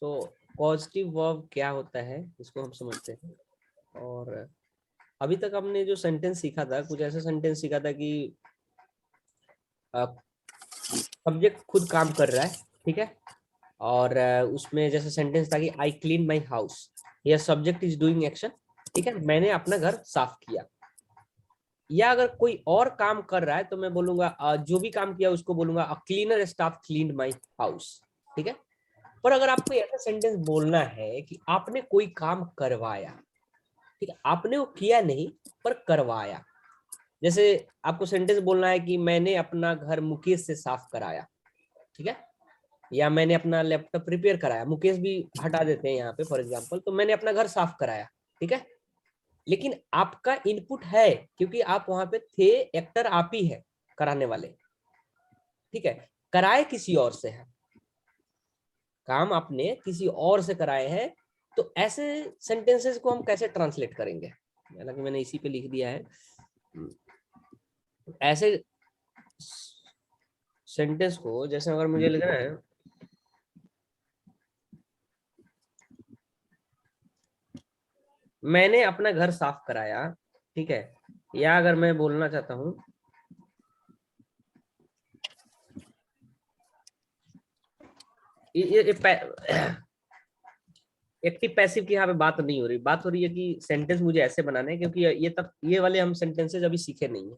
So positive verb क्या होता है इसको हम समझते हैं। और अभी तक हमने जो सेंटेंस सीखा था, कुछ ऐसा सेंटेंस सीखा था कि सब्जेक्ट खुद काम कर रहा है, ठीक है। और उसमें जैसे सेंटेंस था कि आई क्लीन माई हाउस, या सब्जेक्ट इज डूइंग एक्शन, ठीक है, मैंने अपना घर साफ किया। या अगर कोई और काम कर रहा है तो मैं बोलूंगा जो भी काम किया उसको बोलूंगा a cleaner staff cleaned my house, ठीक है। पर अगर आपको ऐसा सेंटेंस बोलना है कि आपने कोई काम करवाया, ठीक है, आपने वो किया नहीं पर करवाया, जैसे आपको सेंटेंस बोलना है कि मैंने अपना घर मुकेश से साफ कराया, ठीक है, या मैंने अपना लैपटॉप रिपेयर कराया, मुकेश भी हटा देते हैं यहाँ पे फॉर एग्जांपल, तो मैंने अपना घर साफ कराया, ठीक है। लेकिन आपका इनपुट है, क्योंकि आप वहां पे थे, एक्टर आप ही है कराने वाले, ठीक है। कराए किसी और से है, काम आपने किसी और से कराए हैं, तो ऐसे सेंटेंसेस को हम कैसे ट्रांसलेट करेंगे? हालांकि मैंने इसी पे लिख दिया है। ऐसे सेंटेंस को जैसे अगर मुझे लिखना है, मैंने अपना घर साफ कराया, ठीक है, या अगर मैं बोलना चाहता हूं ये एक्टिव पैसिव की यहाँ पे बात नहीं हो रही, बात हो रही है कि सेंटेंस मुझे ऐसे बनाने हैं, क्योंकि ये तक ये वाले हम सेंटेंसेज अभी सीखे नहीं है।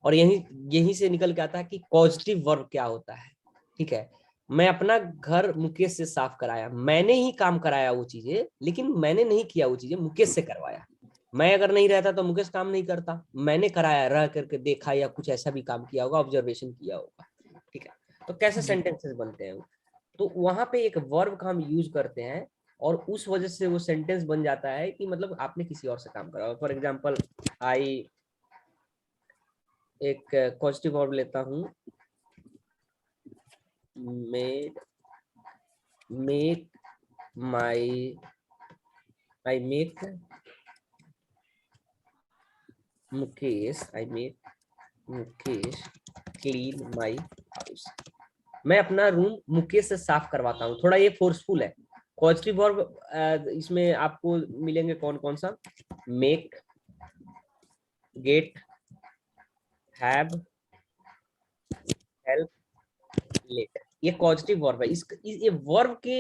और यही यही से निकल के आता है कि पॉजिटिव वर्ब क्या होता है, ठीक है। मैं अपना घर मुकेश से साफ कराया, मैंने ही काम कराया वो चीजें, लेकिन मैंने नहीं किया वो चीजें, मुकेश से करवाया। मैं अगर नहीं रहता तो मुकेश काम नहीं करता, मैंने कराया, रह करके देखा या कुछ ऐसा भी काम किया होगा, ऑब्जर्वेशन किया होगा, ठीक है। तो कैसे जी सेंटेंसेस बनते हैं? तो वहां पे एक वर्ब का हम यूज करते हैं, और उस वजह से वो सेंटेंस बन जाता है कि मतलब आपने किसी और से काम करा। फॉर एग्जाम्पल आई, एक पॉजिटिव वर्ब लेता हूँ, made, make my, I make Mukesh, I make Mukesh clean my house. मैं अपना रूम मुकेश से साफ करवाता हूँ। थोड़ा ये फोर्सफुल है। पॉजिटिव वर्ब इसमें आपको मिलेंगे कौन कौन सा? Make, get, have, help, let. ये पॉजिटिव वर्ब है। ये वर्ब के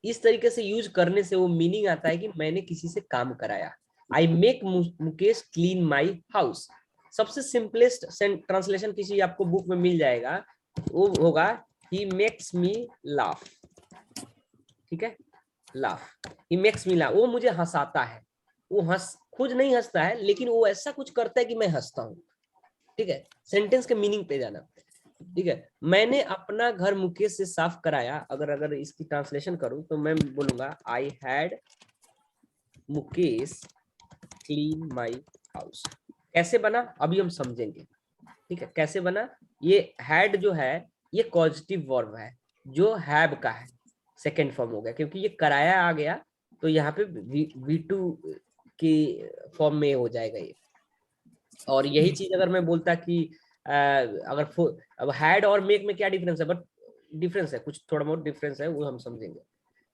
इस तरीके से यूज करने से वो मीनिंग आता है कि मैंने किसी से काम कराया। I make Mukesh clean my house. सबसे सिंपलेस्ट ट्रांसलेशन किसी आपको बुक में मिल जाएगा, वो होगा ही मेक्स मी लाफ, ठीक है, laugh, he makes me laugh, वो मुझे हंसाता है। वो खुद नहीं हंसता है, लेकिन वो ऐसा कुछ करता है कि मैं हंसता हूँ, ठीक है। सेंटेंस के मीनिंग पे जाना, ठीक है। मैंने अपना घर मुकेश से साफ कराया, अगर अगर इसकी ट्रांसलेशन करूं तो मैं बोलूंगा I had Mukesh clean my house. कैसे बना अभी हम समझेंगे, ठीक है, कैसे बना। ये हैड जो है ये पॉजिटिव वर्ब है, जो हैव का है सेकेंड फॉर्म हो गया, क्योंकि ये कराया आ गया, तो यहाँ पे V2 की फॉर्म में हो जाएगा ये। और यही चीज अगर मैं बोलता कि अगर अब हैड और मेक में क्या डिफरेंस है, बट डिफरेंस है, कुछ थोड़ा बहुत डिफरेंस है, वो हम समझेंगे।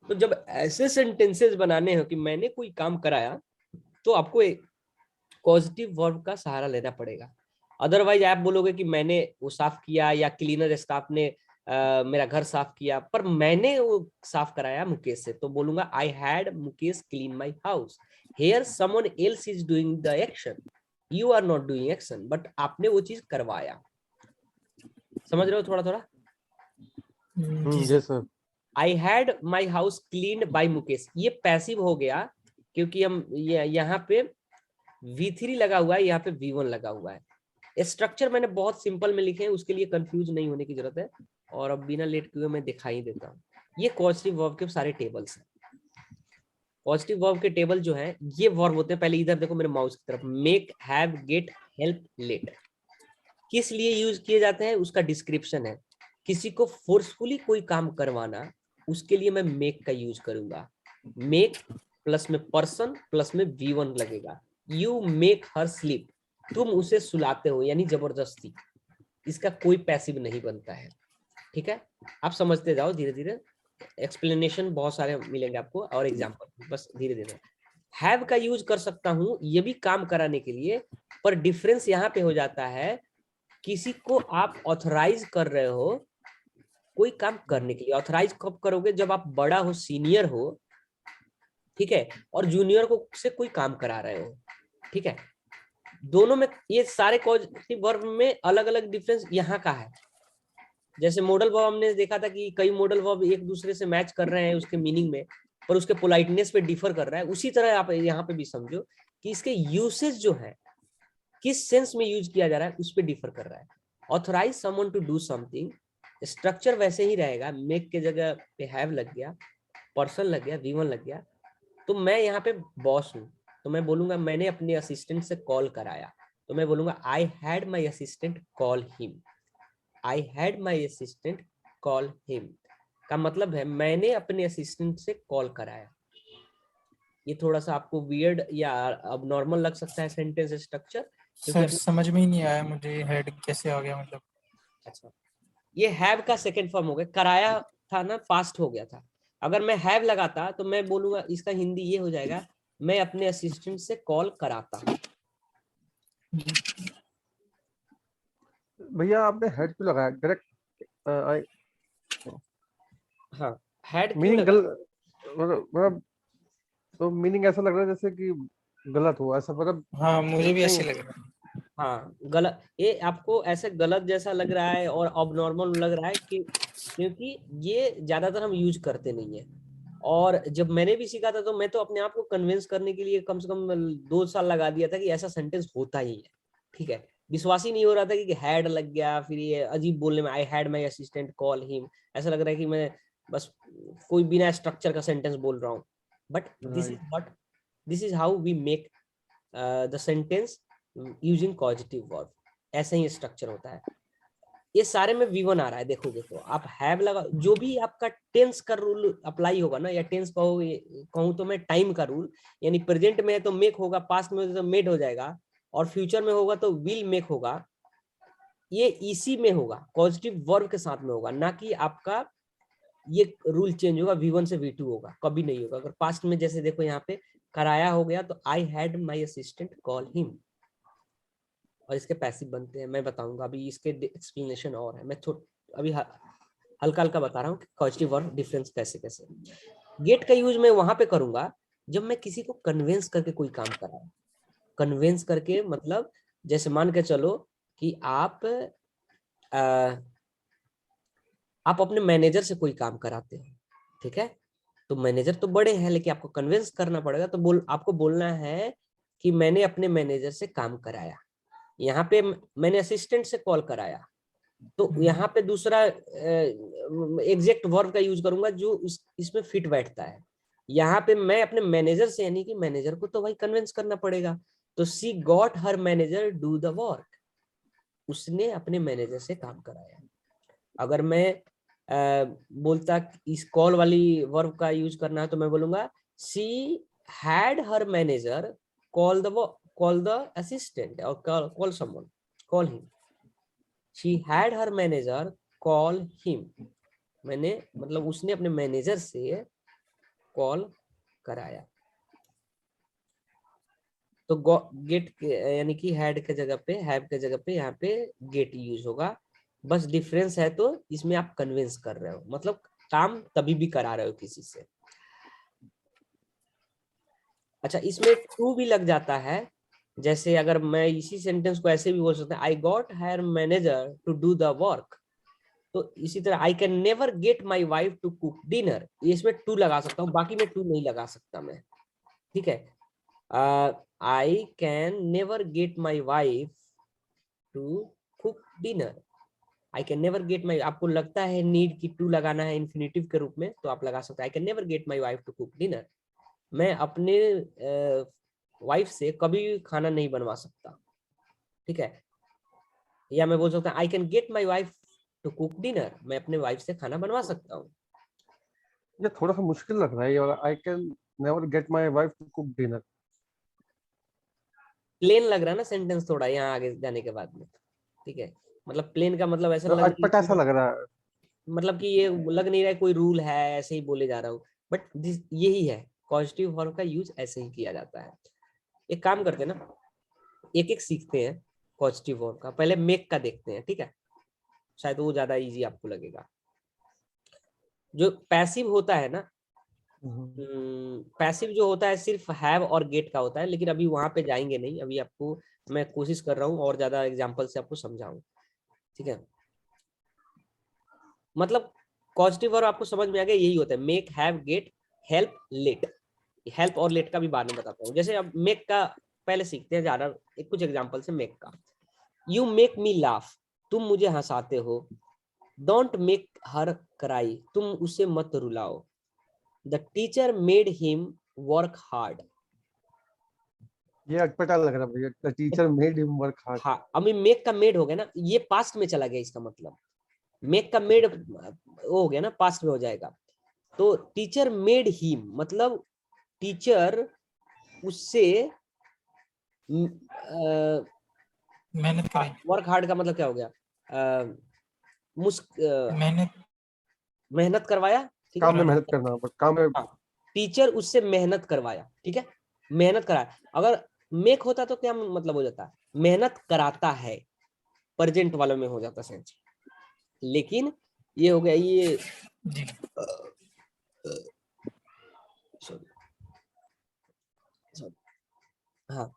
तो जब ऐसे सेंटेंसेस बनाने हो कि मैंने कोई काम कराया, तो आपको एक पॉजिटिव वर्ब का सहारा लेना पड़ेगा। अदरवाइज आप बोलोगे कि मैंने वो साफ किया, या क्लीनर स्टाफ ने मेरा घर साफ किया, पर मैंने वो साफ कराया मुकेश से, तो बोलूंगा I had Mukesh clean my house. Here someone else is doing the action, you are not doing action, but आपने वो चीज करवाया। समझ रहे हो थोड़ा थोड़ा? जी yes sir. Sir. I had my house cleaned by Mukesh, ये पैसिव हो गया, क्योंकि हम यहाँ पे V3 लगा हुआ है, यहाँ पे V1 लगा हुआ है। स्ट्रक्चर मैंने बहुत सिंपल में लिखे हैं, उसके लिए कंफ्यूज नहीं होने की जरूरत है। और अब बिना लेट किए मैं दिखाई देता हूँ। ये पॉजिटिव वर्ब के सारे टेबल्स हैं। पॉजिटिव वर्ब के टेबल जो है, ये वर्ब होते हैं, पहले इधर देखो मेरे माउस की तरफ, make, have, get, help, let. किस लिए यूज किए जाते हैं उसका डिस्क्रिप्शन है। किसी को फोर्सफुली कोई काम करवाना, उसके लिए मैं मेक का यूज करूंगा। मेक प्लस में पर्सन प्लस में V1 लगेगा। यू मेक हर स्लीप, तुम उसे सुलाते हो, यानी जबरदस्ती। इसका कोई पैसिव नहीं बनता है, ठीक है। आप समझते जाओ धीरे धीरे। एक्सप्लेनेशन बहुत सारे मिलेंगे आपको और एग्जांपल, बस धीरे धीरे। हैव का यूज कर सकता हूँ ये भी काम कराने के लिए, पर डिफरेंस यहाँ पे हो जाता है, किसी को आप ऑथराइज कर रहे हो कोई काम करने के लिए। ऑथराइज कब करोगे? जब आप बड़ा हो, सीनियर हो, ठीक है, और जूनियर को से कोई काम करा रहे हो, ठीक है। दोनों में ये सारे कॉजेटिव वर्ब में अलग अलग डिफरेंस यहाँ का है। जैसे मॉडल वर्ब हमने देखा था कि कई मॉडल वर्ब एक दूसरे से मैच कर रहे हैं उसके मीनिंग में, पर उसके पोलाइटनेस पे डिफर कर रहा है। उसी तरह आप यहाँ पे भी समझो कि इसके यूसेज जो है, किस सेंस में यूज किया जा रहा है, उस पर डिफर कर रहा है। Authorise someone to do something, structure वैसे ही रहेगा, मेक के जगह पे हैव लग गया, पर्सन लग गया, वी1 लग गया। तो मैं यहाँ पे बॉस हूँ, तो मैं बोलूंगा मैंने अपने असिस्टेंट से कॉल कराया, तो मैं बोलूंगा I had my assistant call him. I had my assistant call him का मतलब है मैंने अपने असिस्टेंट से कॉल कराया। ये थोड़ा सा आपको वियर्ड या अब नॉर्मल लग सकता है सेंटेंस स्ट्रक्चर, क्योंकि सर समझ में ही नहीं आया मुझे, हेड कैसे आ गया मतलब। अच्छा, ये हैव का सेकंड फॉर्म हो गया, कराया था ना, पास्ट हो गया था। अगर मैं हैव लगाता तो मैं बोलूंगा, इसका हिंदी ये हो जाएगा, मैं अपने असिस्टेंट से कॉल कराता। भैया आपने हेड क्यों लगाया डायरेक्ट? हाँ, हैड क्यों मीनिंग लगा? मतलब तो मीनिंग ऐसा लग रहा है जैसे कि गलत हो, ऐसा मतलब हाँ मुझे भी नहीं। ऐसे लग रहा है। हाँ गलत, ये आपको ऐसे गलत जैसा लग रहा है और अब लग रहा है कि क्योंकि ये ज्यादातर हम यूज करते नहीं है। और जब मैंने भी सीखा था तो मैं तो अपने आप को कन्विंस करने के लिए कम से कम 2 साल लगा दिया था कि ऐसा सेंटेंस होता ही है, ठीक है। विश्वास ही नहीं हो रहा था कि हैड लग गया, फिर ये अजीब बोलने में, आई had my assistant call him, ऐसा लग रहा है कि मैं बस कोई बिना स्ट्रक्चर का सेंटेंस बोल रहा हूँ। But this is how we make the sentence using causative verb. ऐसा ही स्ट्रक्चर होता है। ये सारे में V1 आ रहा है, देखोगे तो आप हैव लगा, जो भी आपका टेंस का रूल अप्लाई होगा ना, या टेंस कहूँ तो मैं टाइम का रूल, यानी प्रेजेंट में है तो मेक होगा, पास्ट में तो मेड हो जाएगा, और फ्यूचर में होगा तो विल मेक होगा। ये इसी में होगा, पॉजिटिव वर्ब के साथ में होगा, ना कि आपका ये रूल चेंज होगा, V1 से V2 होगा, कभी नहीं होगा। अगर पास्ट में जैसे देखो यहाँ पे कराया हो गया तो आई had my assistant call him, और इसके पैसिव बनते हैं, मैं बताऊंगा अभी इसके एक्सप्लेनेशन और है। मैं अभी हल्का हल्का बता रहा हूँ कि पॉजिटिव वर्ब डिफरेंस कैसे कैसे। गेट का यूज मैं वहां पे करूंगा जब मैं किसी को कन्विंस करके कोई काम कर रहा हूँ। कन्विंस करके मतलब जैसे मान के चलो कि आप अपने मैनेजर से कोई काम कराते हो, ठीक है। तो मैनेजर तो बड़े हैं, लेकिन आपको कन्विंस करना पड़ेगा, तो आपको बोलना है कि मैंने अपने मैनेजर से काम कराया। यहाँ पे मैंने असिस्टेंट से कॉल कराया, तो यहाँ पे दूसरा एग्जैक्ट वर्ब का यूज करूंगा जो इसमें फिट बैठता है। यहाँ पे मैं अपने मैनेजर से, यानी कि मैनेजर को तो भाई कन्विंस करना पड़ेगा, तो she got her manager do the work, उसने अपने मैनेजर से काम कराया। अगर मैं बोलता इस कॉल वाली वर्ब का यूज करना है तो मैं बोलूंगा she had her manager call the assistant और call someone, call him. She had her manager call him, मैंने मतलब उसने अपने मैनेजर से कॉल कराया। तो गेट यानी कि हैड के जगह पे, हैव के जगह पे यहाँ पे गेट यूज होगा। बस डिफरेंस है तो इसमें आप कन्विंस कर रहे हो, मतलब काम तभी भी करा रहे हो किसी से। अच्छा, इसमें टू भी लग जाता है। जैसे अगर मैं इसी सेंटेंस को ऐसे भी बोल सकता हूँ, I got hire manager to do the work. तो इसी तरह I can never get my wife to cook dinner, इसमें टू लगा सकता हूँ, बाकी में टू नहीं लगा सकता मैं, ठीक है। I can never get my wife to cook dinner. I can never get my, आपको लगता है नीड की टू लगाना है इन्फिनेटिव के रूप में, तो आप लगा सकते हैं I can never get my wife to cook dinner. मैं अपने वाइफ से कभी खाना नहीं बनवा सकता, ठीक है। या मैं बोल सकता हूँ I can get my wife to cook dinner, मैं अपने वाइफ से खाना बनवा सकता हूँ। ये थोड़ा सा मुश्किल लग रहा है ये वाला, I can never get my wife to cook dinner. Plain लग रहा है ना सेंटेंस थोड़ा यहाँ आगे जाने के बाद में, ठीक है। मतलब प्लेन का मतलब ऐसा तो लग रहा अटपटा सा है, लग रहा है। मतलब कि ये लग नहीं रहा है कोई रूल है, ऐसे ही बोले जा रहा हूँ, बट यही है, पॉजिटिव वर्ब का यूज ऐसे ही किया जाता है। एक काम करते हैं ना, एक एक सीखते हैं पॉजिटिव वर्ब का। पहले मेक का देखते हैं, ठीक है, शायद वो ज्यादा इजी आपको लगेगा। जो पैसिव होता है ना, पैसिव जो होता है सिर्फ हैव और गेट का होता है, लेकिन अभी वहां पे जाएंगे नहीं, अभी आपको मैं कोशिश कर रहा हूँ और ज्यादा एग्जांपल से आपको समझाऊं, ठीक है। मतलब पॉजिटिव वर्ब आपको समझ में आ गया, यही होता है make, have, get, help, let. Help और लेट का भी बाद में बताता हूँ। जैसे अब मेक का पहले सीखते हैं ज्यादा, कुछ एग्जांपल से मेक का। यू मेक मी लाफ, तुम मुझे हंसाते हो। डोंट मेक हर क्राई, तुम उसे मत रुलाओ। The teacher made him work hard. ये अटपटा लग रहा है भैया, the teacher made him work hard. हाँ, अभी मेक का मेड हो गया ना, ये पास्ट में चला गया, इसका मतलब मेक का मेड हो गया ना, पास्ट में हो जाएगा। तो टीचर मेड हिम मतलब टीचर उससे मेहनत कराई, वर्क हार्ड का मतलब क्या हो गया, मेहनत। मेहनत करवाया, ठीक है। काम में मेहनत करना, बट काम में हाँ, टीचर उससे मेहनत करवाया, ठीक है, मेहनत कराया। अगर मेक होता तो क्या मतलब हो जाता, मेहनत कराता है, प्रेजेंट वालों में हो जाता सेंस। लेकिन ये हो गया ये जी हाँ,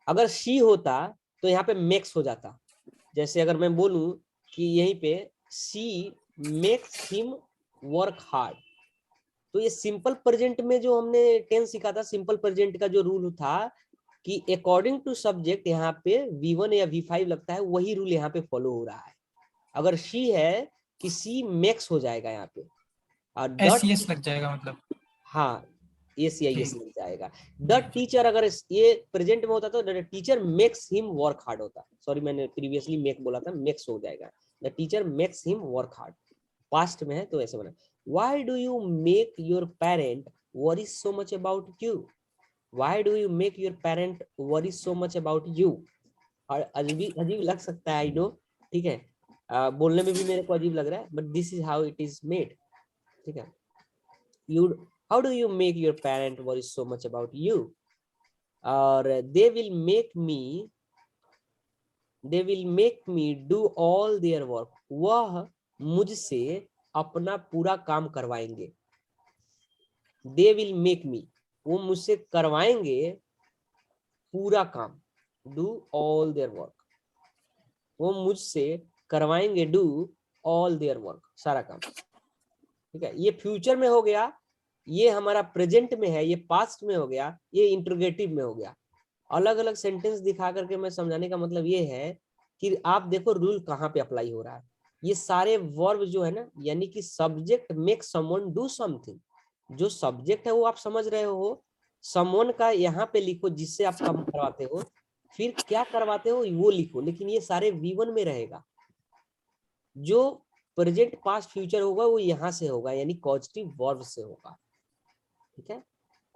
अगर शी होता तो यहाँ पे मेक्स हो जाता। जैसे अगर मैं बोलूं कि यहीं पे she makes him work hard, तो ये सिंपल प्रेजेंट में जो हमने टेंस सीखा था, सिंपल प्रेजेंट का जो रूल था कि अकॉर्डिंग टू सब्जेक्ट यहाँ पे V1 या V5 लगता है, वही रूल यहाँ पे फॉलो हो रहा है। अगर शी है कि सी मेक्स हो जाएगा यहाँ पे, और डॉट, SES लग जाएगा मतलब। हाँ, ACIS जी लग जाएगा। द जी टीचर अगर ये प्रेजेंट में होता तो the teacher makes him work hard होता। सॉरी, मैंने प्रीवियसली मेक बोला था, मेक्स हो जाएगा। The teacher makes him work hard, past में है तो ऐसे बना। Why do you make your parent worry so much about you. Why do you make your parent worry so much about you. और अजीब अजीब लग सकता है, आई नो, ठीक है, बोलने में भी मेरे को अजीब लग रहा है, but this is how it is made, ठीक है। You, how do you make your parent worry so much about you, or they will make me do all their work, वह मुझसे अपना पूरा काम करवाएंगे। they will make me, वो मुझसे करवाएंगे पूरा काम, do all their work, वो मुझसे करवाएंगे do all their work, सारा काम, ठीक है। ये फ्यूचर में हो गया, ये हमारा प्रेजेंट में है, ये पास्ट में हो गया, ये इंट्रोगेटिव में हो गया। अलग अलग सेंटेंस दिखा करके मैं समझाने का मतलब ये है कि आप देखो रूल कहाँ पे अप्लाई हो रहा है। ये सारे वर्ब जो है ना, यानी कि subject make someone do something, जो सब्जेक्ट है वो आप समझ रहे हो, समवन का यहाँ पे लिखो जिससे आप काम करवाते हो, फिर क्या करवाते हो वो लिखो, लेकिन ये सारे V1 में रहेगा। जो प्रेजेंट पास्ट फ्यूचर होगा वो यहाँ से होगा, यानी पॉजिटिव वर्ब से होगा, ठीक है।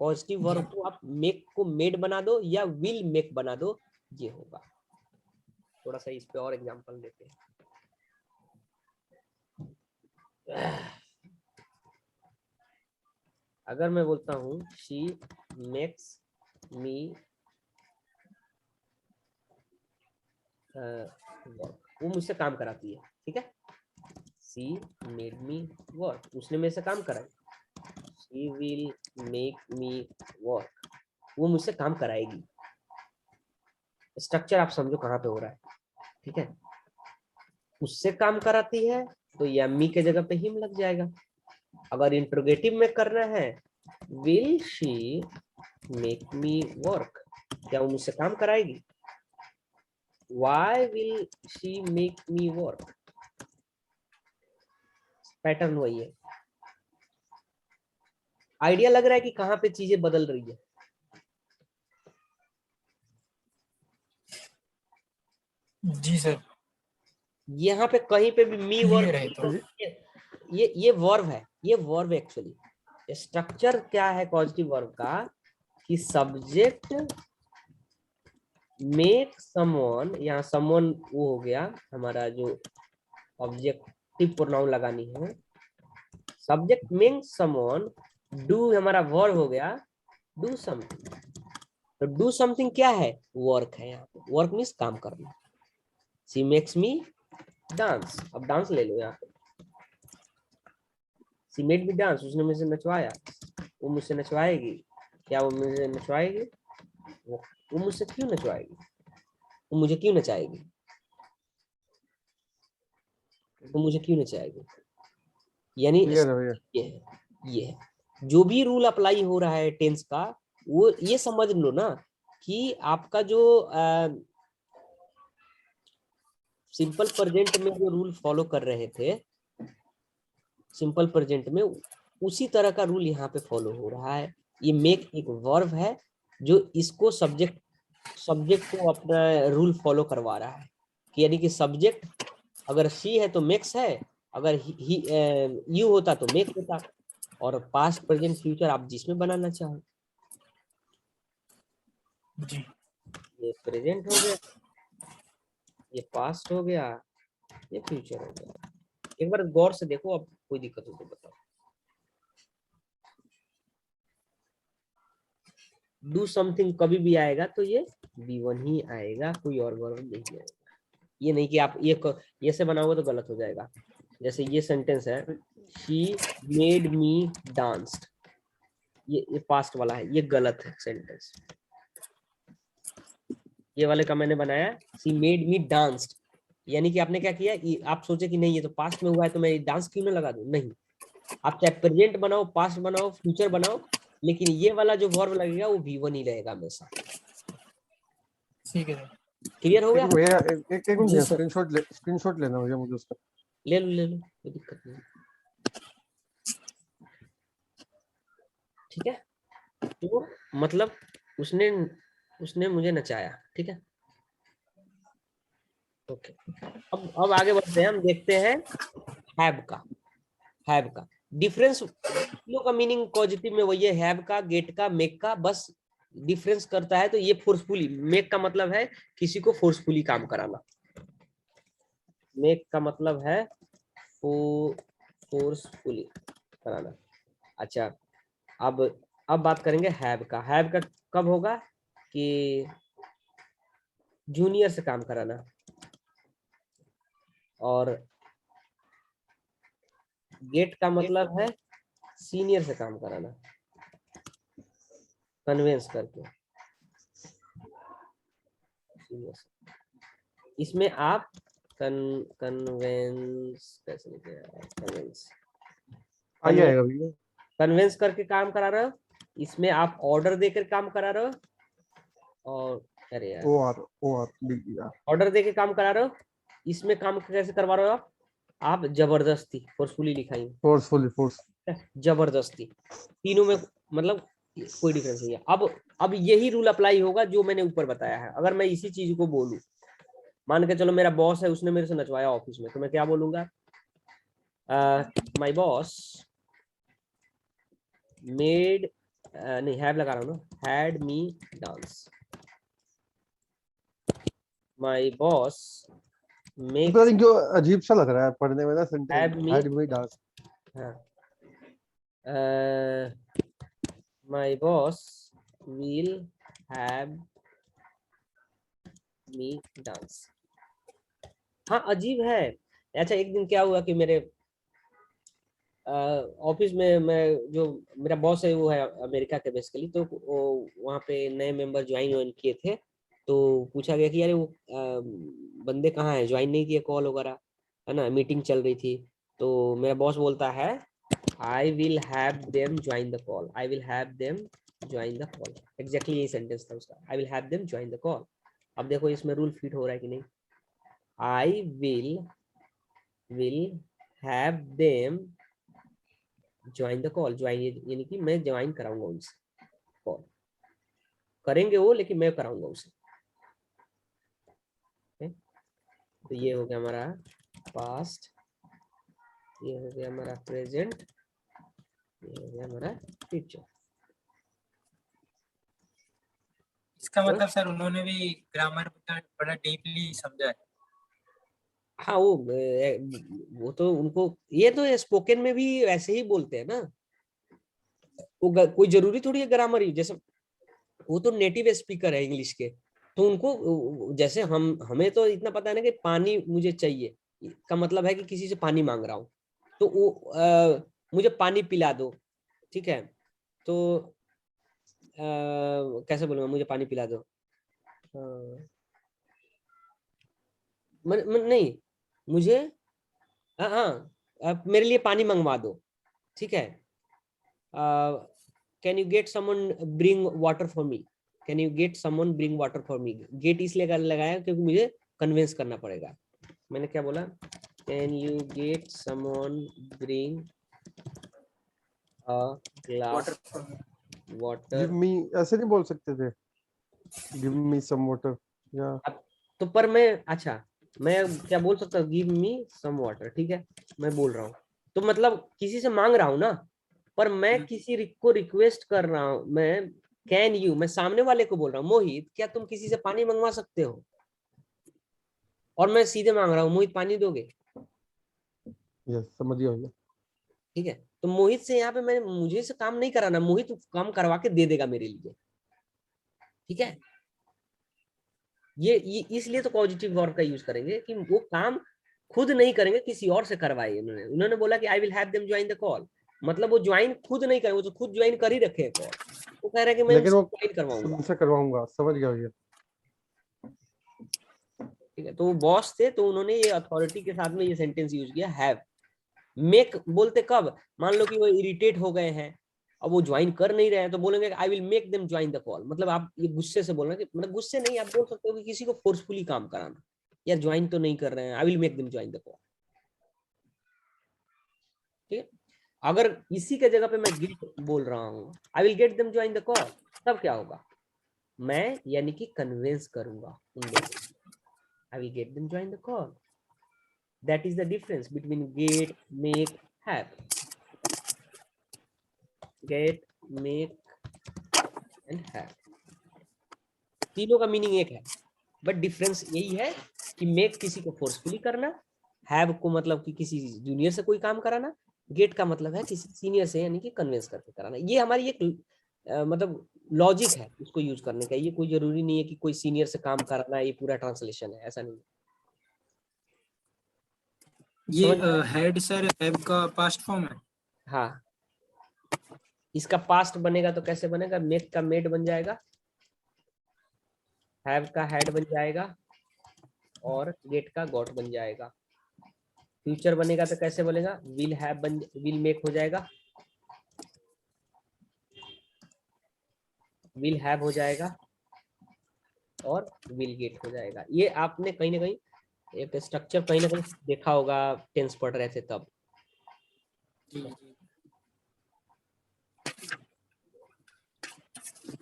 पॉजिटिव वर्ब को आप मेक को मेड बना दो या विल मेक बना दो, ये होगा। थोड़ा सा इस पे और एग्जांपल देते हैं। अगर मैं बोलता हूँ शी मेक्स मी वर्क, वो मुझसे काम कराती है, ठीक है। शी मेड मी वर्क, उसने मेरे से काम कराई। She will make me work, वो मुझसे काम कराएगी। स्ट्रक्चर आप समझो कहाँ पे हो रहा है, ठीक है। उससे काम कराती है तो या मी के जगह पे हिम लग जाएगा। अगर इंट्रोगेटिव में करना है, will she make me work, क्या वो मुझसे काम कराएगी। Why will she make me work, pattern वही है। आइडिया लग रहा है कि कहाँ पे चीजें बदल रही है। जी सर, यहाँ पे कहीं पे भी मी क्लियर है तो। वर्ब, ये वर्ब है, ये वर्ब एक्चुअली स्ट्रक्चर क्या है पॉजिटिव वर्ब का, कि सब्जेक्ट मेक समवन, यहाँ समवन वो हो गया हमारा जो ऑब्जेक्ट एक्टिव प्रोनाउन लगानी है। सब्जेक्ट मीन समवन, डू हमारा वर्ब हो गया डू समथिंग। तो डू समथिंग क्या है? वर्क है। यहाँ पे वर्क मीन्स काम करना। शी मेक्स मी डांस, अब डांस ले लो यहाँ पे। शी मेड मी डांस, उसने मुझे नचवाया। वो मुझसे नचवाएगी, क्या वो मुझे नचवाएगी? वो मुझसे क्यों नचवाएगी? वो मुझे क्यों नचाएगी? वो मुझे क्यों नचाएगी? यानी क्लियर है भैया? ये है जो भी रूल अप्लाई हो रहा है टेंस का, वो ये समझ लो ना कि आपका जो सिंपल प्रेजेंट में जो रूल फॉलो कर रहे थे, सिंपल प्रेजेंट में उसी तरह का रूल यहाँ पे फॉलो हो रहा है। ये मेक एक वर्ब है जो इसको सब्जेक्ट को अपना रूल फॉलो करवा रहा है कि यानी कि सब्जेक्ट अगर सी है तो मेक्स है, अगर यू होता तो मेक होता, और पास्ट प्रेजेंट फ्यूचर आप जिसमें बनाना चाहो। जी। ये प्रेजेंट हो गया, ये पास्ट हो गया, ये फ्यूचर हो गया। एक बार गौर से देखो, अब कोई दिक्कत हो तो बताओ। डू समथिंग कभी भी आएगा तो ये V1 ही आएगा, कोई और वर्ब नहीं आएगा। ये नहीं कि आप ये से बनाओगे तो गलत हो जाएगा। जैसे ये सेंटेंस है, शी मेड मी डांस्ड, ये पास्ट वाला है, ये गलत है सेंटेंस। ये वाले का मैंने बनाया शी मेड मी डांस्ड, यानी कि आपने क्या किया, आप सोचे कि नहीं ये तो पास्ट में हुआ है तो मैं डांस क्यों ना लगा दूं। नहीं, आप चाहे प्रेजेंट बनाओ, पास्ट बनाओ, फ्यूचर बनाओ, लेकिन ये वाला जो वर्ब लगेगा वो V1 ही रहेगा हमेशा। ठीक है। क्लियर हो एक गया? मिनट भैया, एक मिनट जी भैया, सर। स्क्रीनशॉट लेना भैया मुझे उसका। ले लो, कोई दिक्कत नहीं। ठीक है, तो मतलब उसने मुझे नचाया। ठीक है, ओके। अब आगे बढ़ते हैं, हम देखते हैं हैव का। हैव का डिफरेंस, तीनों का मीनिंग पॉजिटिव में वही है, हैव का, गेट का, मेक का, बस डिफरेंस करता है तो ये फोर्सफुली। मेक का मतलब है किसी को फोर्सफुली काम कराना, मेक का मतलब है फोर्सफुली कराना। अच्छा, अब बात करेंगे हैव का। हैव का कब होगा कि जूनियर से काम कराना, और गेट का मतलब है सीनियर से काम कराना, कन्वेंस करके सीनियर से। इसमें आप कन्वेंस कैसे लिखे, कन्वेंस आ जाएगा भैया। कन्वेंस करके काम करा रहे हो, इसमें आप ऑर्डर देकर काम करा रहे हो, और अरे यार O R D R. Order देके काम करा रहे हो, इसमें काम कैसे करवा रहे हो आप जबरदस्ती, फोर्सफुली लिखाई फोर्स। जबरदस्ती। तीनों में मतलब कोई डिफरेंस नहीं है। अब यही रूल अप्लाई होगा जो मैंने ऊपर बताया है। अगर मैं इसी चीज को बोलूं, मान के चलो मेरा बॉस है, उसने मेरे से नचवाया ऑफिस में, तो मैं क्या बोलूंगा? माय बॉस मेड, नहीं हैव लगा रहा हूँ ना, had me dance. My boss make पता नहीं क्यों अजीब सा लग रहा है पढ़ने में ना sentence, had me, had me dance. हाँ, my boss will have me dance. हाँ, अजीब है। अच्छा, एक दिन क्या हुआ कि मेरे ऑफिस में, मैं जो मेरा बॉस है वो है अमेरिका के बेसिकली, तो वो वहाँ पे नए मेंबर ज्वाइन किए थे। तो पूछा गया कि यार वो बंदे कहाँ हैं, ज्वाइन नहीं किए कॉल वगैरह, है ना, मीटिंग चल रही थी। तो मेरा बॉस बोलता है आई will have them join the call, I will have them join the call. Exactly यही सेंटेंस था उसका, आई will have them join the call. अब देखो इसमें रूल फिट हो रहा है कि नहीं। आई will have them join the call, join यानी कि मैं ज्वाइन कराऊंगा उनसे कॉल, करेंगे वो लेकिन मैं कराऊंगा उसे। तो ये हो गया हमारा पास्ट, ये हो गया हमारा प्रेजेंट, ये हो गया हमारा फ्यूचर। इसका मतलब सर उन्होंने भी ग्रामर बड़ा डीपली समझा है। हाँ वो तो उनको, ये तो स्पोकन में भी ऐसे ही बोलते हैं ना, कोई जरूरी थोड़ी है ग्रामर ही, जैसे वो तो नेटिव स्पीकर है इंग्लिश के, तो उनको जैसे हमें तो इतना पता है ना कि पानी मुझे चाहिए का मतलब है कि किसी से पानी मांग रहा हूँ, तो वो मुझे पानी पिला दो, ठीक है, तो कैसे बोलूंगा, मुझे पानी पिला दो, नहीं, मुझे, हाँ हाँ, आप मेरे लिए पानी मंगवा दो, ठीक है, can you get someone bring water for me, can you get someone bring water for me, get इसलिए लगाया क्योंकि मुझे कन्विंस करना पड़ेगा। मैंने क्या बोला, can you get someone bring a glass water. Give me ऐसे नहीं बोल सकते थे, गिव मी सम वाटर या तो पर मैं, अच्छा मैं क्या बोल सकता हूँ, गिव मी सम वाटर, ठीक है, मैं बोल रहा हूँ, तो मतलब किसी से मांग रहा हूँ ना, पर मैं किसी को रिक्वेस्ट कर रहा हूँ, मैं कैन यू, मैं सामने वाले को बोल रहा हूँ, मोहित क्या तुम किसी से पानी मंगवा सकते हो, और मैं सीधे मांग रहा हूँ, मोहित पानी दोगे, यस समझ गया भैया। ठीक है, तो मोहित से यहाँ पे मैं, मुझे से काम नहीं कराना, मोहित काम करवा के दे देगा मेरे लिए, ठीक है, ये इसलिए तो पॉजिटिव वर्ब का यूज करेंगे कि वो काम खुद नहीं करेंगे, किसी और से करवाए, उन्होंने बोला कि आई will have them join the call, मतलब वो ज्वाइन खुद नहीं करेंगे, वो तो खुद ज्वाइन कर ही रखे हैं कॉल, वो कह रहे हैं कि मैं लेकिन उनसे वो ज्वाइन करवाऊंगा, उनसे करवाऊंगा, समझ गया भैया। ठीक है, तो वो बॉस थे, तो उन्होंने ये अथॉरिटी के साथ में ये सेंटेंस यूज किया, हैव। मेक बोलते कब, मान लो कि वो इरिटेट हो गए हैं, अब वो ज्वाइन कर नहीं रहे हैं, तो बोलेंगे I will make them join the call, मतलब आप ये गुस्से से बोलना, कि मतलब गुस्से नहीं, आप बोल सकते हो कि किसी को फोर्सफुली काम कराना, यार ज्वाइन तो नहीं कर रहे हैं, I will make them join the call, ठीक है। अगर इसी के जगह पे मैं गेट बोल रहा हूँ, आई will get them join the call, तब क्या होगा, मैं यानी कि कन्विंस करूंगा उन लोगों को, I will get them join the call, that is the difference between get, make, have. Get, make and have, तीनों का मीनिंग एक है, बट डिफरेंस यही है कि मेक किसी को फोर्सफुली करना, हैव को मतलब कि किसी जूनियर से कोई काम कराना, गेट का मतलब है किसी सीनियर से यानी कि कन्विंस करके कराना। ये हमारी एक मतलब लॉजिक है उसको यूज करने का, ये कोई जरूरी नहीं है कि कोई सीनियर से काम कराना, ये पूरा ट्रांसलेशन है, ऐसा नहीं है। ये समझ में? हेड सर हैव का पास्ट फॉर्म है। हाँ, इसका पास्ट बनेगा तो कैसे बनेगा, मेक का मेड बन जाएगा, हैव का हैड बन जाएगा, और गेट का गॉट बन जाएगा। फ्यूचर बनेगा तो कैसे बनेगा, विल हैव विल मेक हो जाएगा, विल हैव हो जाएगा, और विल गेट हो जाएगा। ये आपने कहीं ना कहीं एक स्ट्रक्चर कहीं ना कहीं देखा होगा, टेंस पढ़ रहे थे तब।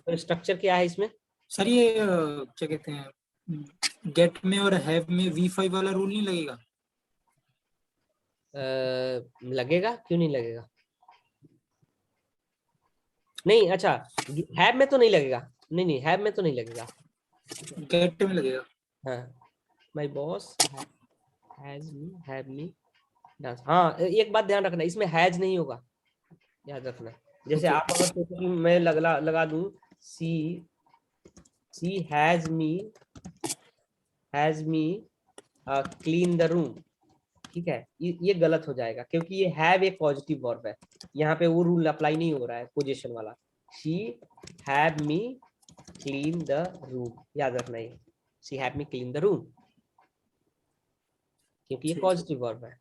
तो स्ट्रक्चर क्या है इसमें, सर ये क्या कहते हैं, गेट में और हैव में V5 वाला रूल नहीं लगेगा? लगेगा, क्यों नहीं लगेगा, नहीं अच्छा, हैव में तो नहीं लगेगा, नहीं नहीं हैव में तो नहीं लगेगा, गेट में लगेगा। हाँ, my boss has me, have me dance, हाँ एक बात ध्यान रखना, इसमें हैज नहीं होगा, याद रखना। जैसे ओके। आप अगर सोचो कि मैं लगा दूं, she has me clean the room, ठीक है, ये गलत हो जाएगा क्योंकि ये हैव एक पॉजिटिव वर्ब है, यहाँ पे वो रूल अप्लाई नहीं हो रहा है पोजीशन वाला, she have me clean the room, याद रखना ये, she have me clean the room, क्योंकि ये ठीक। पॉजिटिव वर्ब है।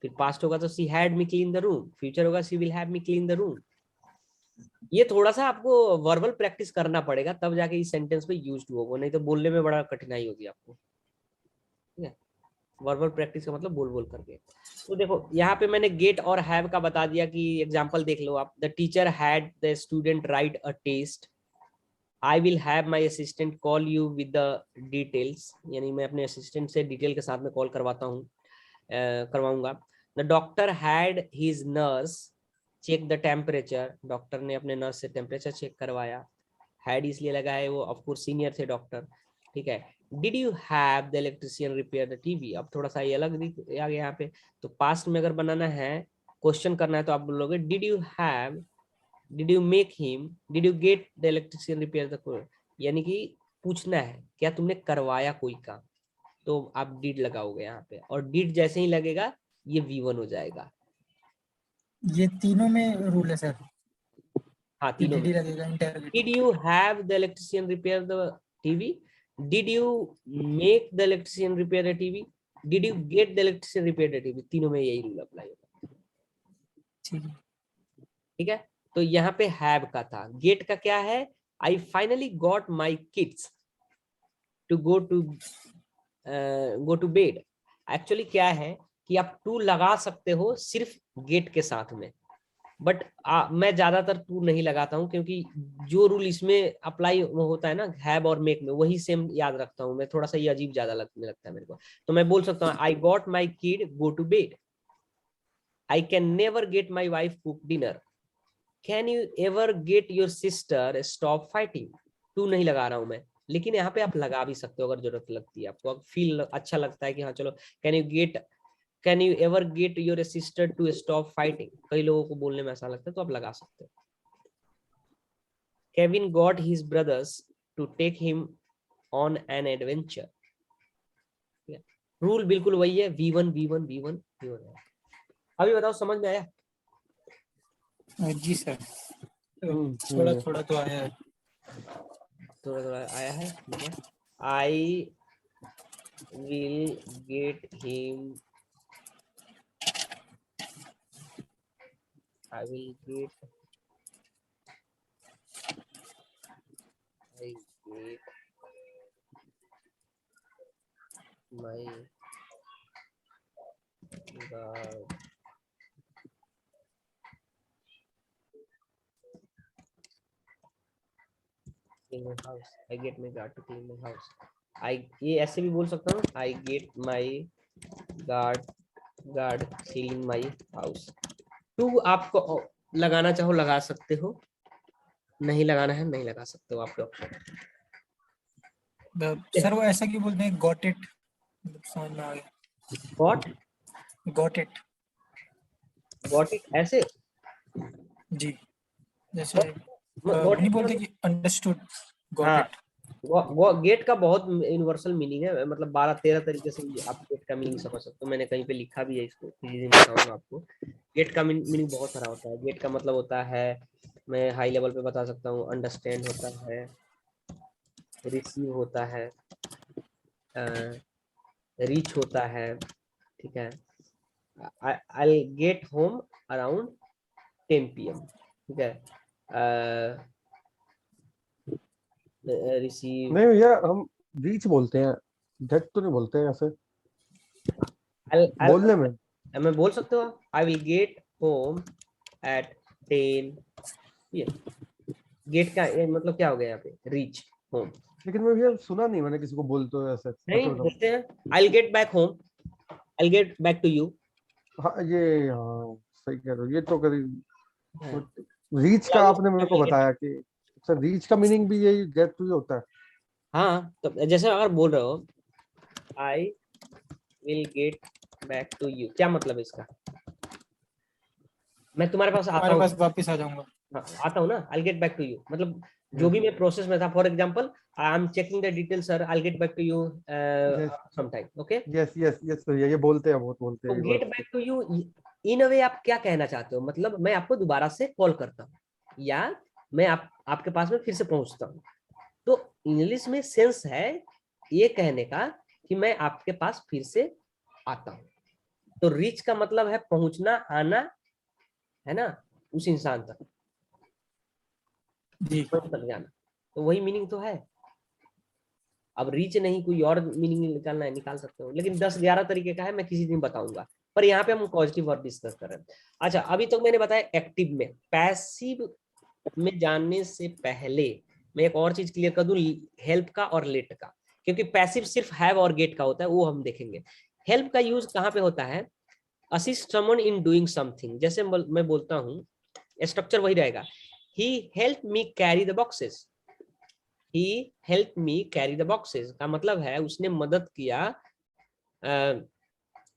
फिर पास्ट होगा तो she had me clean the room, future होगा she will have me clean the room. ये थोड़ा सा आपको वर्बल प्रैक्टिस करना पड़ेगा, तब जाके इस सेंटेंस पे यूज होगा, नहीं तो बोलने में बड़ा कठिनाई होगी आपको, ठीक है। वर्बल प्रैक्टिस का मतलब बोल बोल करके। तो देखो यहाँ पे मैंने गेट और हैव का बता दिया कि एग्जांपल देख लो आप, the teacher had the student write a test, I will have my assistant call you with the details, यानी मैं अपने असिस्टेंट से डिटेल के साथ में कॉल करवाता हूँ, करवाऊंगा। The doctor had his nurse check the temperature, doctor ने अपने नर्स से टेम्परेचर चेक करवाया, हैड इसलिए लगा है वो ऑफ कोर्स सीनियर थे डॉक्टर। ठीक है। Did you have the electrician repair the TV, अब थोड़ा सा ये अलग आ गया यहाँ पे। तो पास्ट में अगर बनाना है, क्वेश्चन करना है, तो आप बोलोगे did you have, did you make him, did you get the electrician repair the, यानी कि पूछना है क्या तुमने करवाया कोई काम, तो आप डिड लगाओगे यहाँ पे, और डिड जैसे ही लगेगा ये V1 हो जाएगा। ये तीनों में रूल है सर, हाँ तीनों में। डीडी लगेगा interrogative. Did you have the electrician repair the TV, did you make the electrician repair the TV, did you get the electrician repair the TV, तीनों में यही रूल अप्लाई होगा। ठीक है। ठीक है, तो यहाँ पे हैव का था, गेट का क्या है, I finally got my kids to go to bed. Actually क्या है कि आप टू लगा सकते हो सिर्फ गेट के साथ में, बट मैं ज्यादातर टू नहीं लगाता हूँ, क्योंकि जो रूल इसमें अप्लाई होता है ना हैव और मेक में, वही सेम याद रखता हूँ मैं, थोड़ा सा ये अजीब ज्यादा लगने लगता है मेरे को। तो मैं बोल सकता हूँ I got my kid go to bed, I can never get my wife cook dinner, can you ever get your sister stop fighting. To नहीं लगा रहा हूं मैं, लेकिन यहाँ पे आप लगा भी सकते हो अगर जरूरत लगती है आपको, फील अच्छा लगता है कि हाँ चलो, can you ever get your sister to stop fighting, कई लोगों को बोलने में ऐसा लगता है, तो आप लगा सकते हो। Kevin got his brothers to take him on an adventure, rule बिल्कुल वही है, V1 V1 V1 V1 है। अभी बताओ समझ में आया? जी सर, समझ गया। थोड़ा तो आया है। थोड़ा थोड़ा आया है, ठीक है। आई will get him, I will get my guard clean my house, I get my guard to clean my house, ये ऐसे भी बोल सकता हूँ, I get my guard clean my house। To आपको लगाना चाहो लगा सकते हो, नहीं लगाना है नहीं लगा सकते हो, आपके ऑप्शन। सर वो ऐसा क्यों बोलते हैं गॉट इट, समझ में आ गया। गॉट इट ऐसे जी, जैसे नहीं बोलते कि अंडरस्टूड, गॉट इट। वो गेट का बहुत यूनिवर्सल मीनिंग है, मतलब 12-13 तरीके से आप गेट का मीनिंग समझ सकते हो, मैंने कहीं पे लिखा भी है इसको, किसी दिन बताऊंगा आपको। गेट का मीनिंग बहुत सारा होता है। गेट का मतलब होता है, मैं हाई लेवल पे बता सकता हूँ, अंडरस्टैंड होता है, रिसीव होता है, रीच होता है, ठीक है। I get home around 10 PM, ठीक है। रिसीव नहीं भैया, हम रीच बोलते हैं, गेट तो नहीं बोलते हैं ऐसे बोलने में। मैं बोल सकते हो I will get home at 10 PM। Get का मतलब क्या हो गया यहाँ पे, रीच होम। लेकिन मैं भैया सुना नहीं मैंने किसी को बोलते हुए ऐसे। नहीं बताओ। बोलते हैं I will get back home, I will get back to you. हाँ ये, हाँ सही कह रहे हो, ये तो कभी रीच का आपने मेरे को बताया कि सर रीच का मीनिंग भी यही गेट टू ही होता है। हाँ तो जैसे अगर बोल रहे हो I will get back to you, क्या मतलब है इसका, मैं तुम्हारे पास आता हूँ, वापस आ जाऊंगा। आता हूँ ना, I will get back to you, मतलब जो भी मैं प्रोसेस में था, for example I am checking the detail sir, I will get back to you some time, okay. Yes yes yes भैया, ये बोलते हैं, बहुत बोलते तो हैं ये get word. Back to you in a way आप क्या कहना चाहते हो, मतलब मैं आपको दोबारा से कॉल करता हूँ, या मैं आपके पास में फिर से पहुंचता हूँ। तो इंग्लिश में सेंस है ये कहने का कि मैं आपके पास फिर से आता हूँ। तो रीच का मतलब है पहुंचना, आना, है ना, उस इंसान तक जी तक जाना, तो वही मीनिंग तो है। अब रीच नहीं कोई और मीनिंग निकालना है, निकाल सकते हो, लेकिन 10-11 तरीके का है, मैं किसी दिन बताऊंगा, पर यहाँ पे हम पॉजिटिव वर्ब डिस्कस कर रहे हैं। अच्छा अभी तक मैंने बताया एक्टिव में। पैसिव में जानने से पहले मैं एक और चीज क्लियर कर दूं, हेल्प का और लेट का, क्योंकि पैसिव सिर्फ हैव और गेट का होता है, वो हम देखेंगे। हेल्प का यूज कहाँ पे होता है, assist someone in doing something, जैसे मैं बोलता हूँ, स्ट्रक्चर वही रहेगा, he help me carry the boxes, he help me carry the boxes का मतलब है उसने मदद किया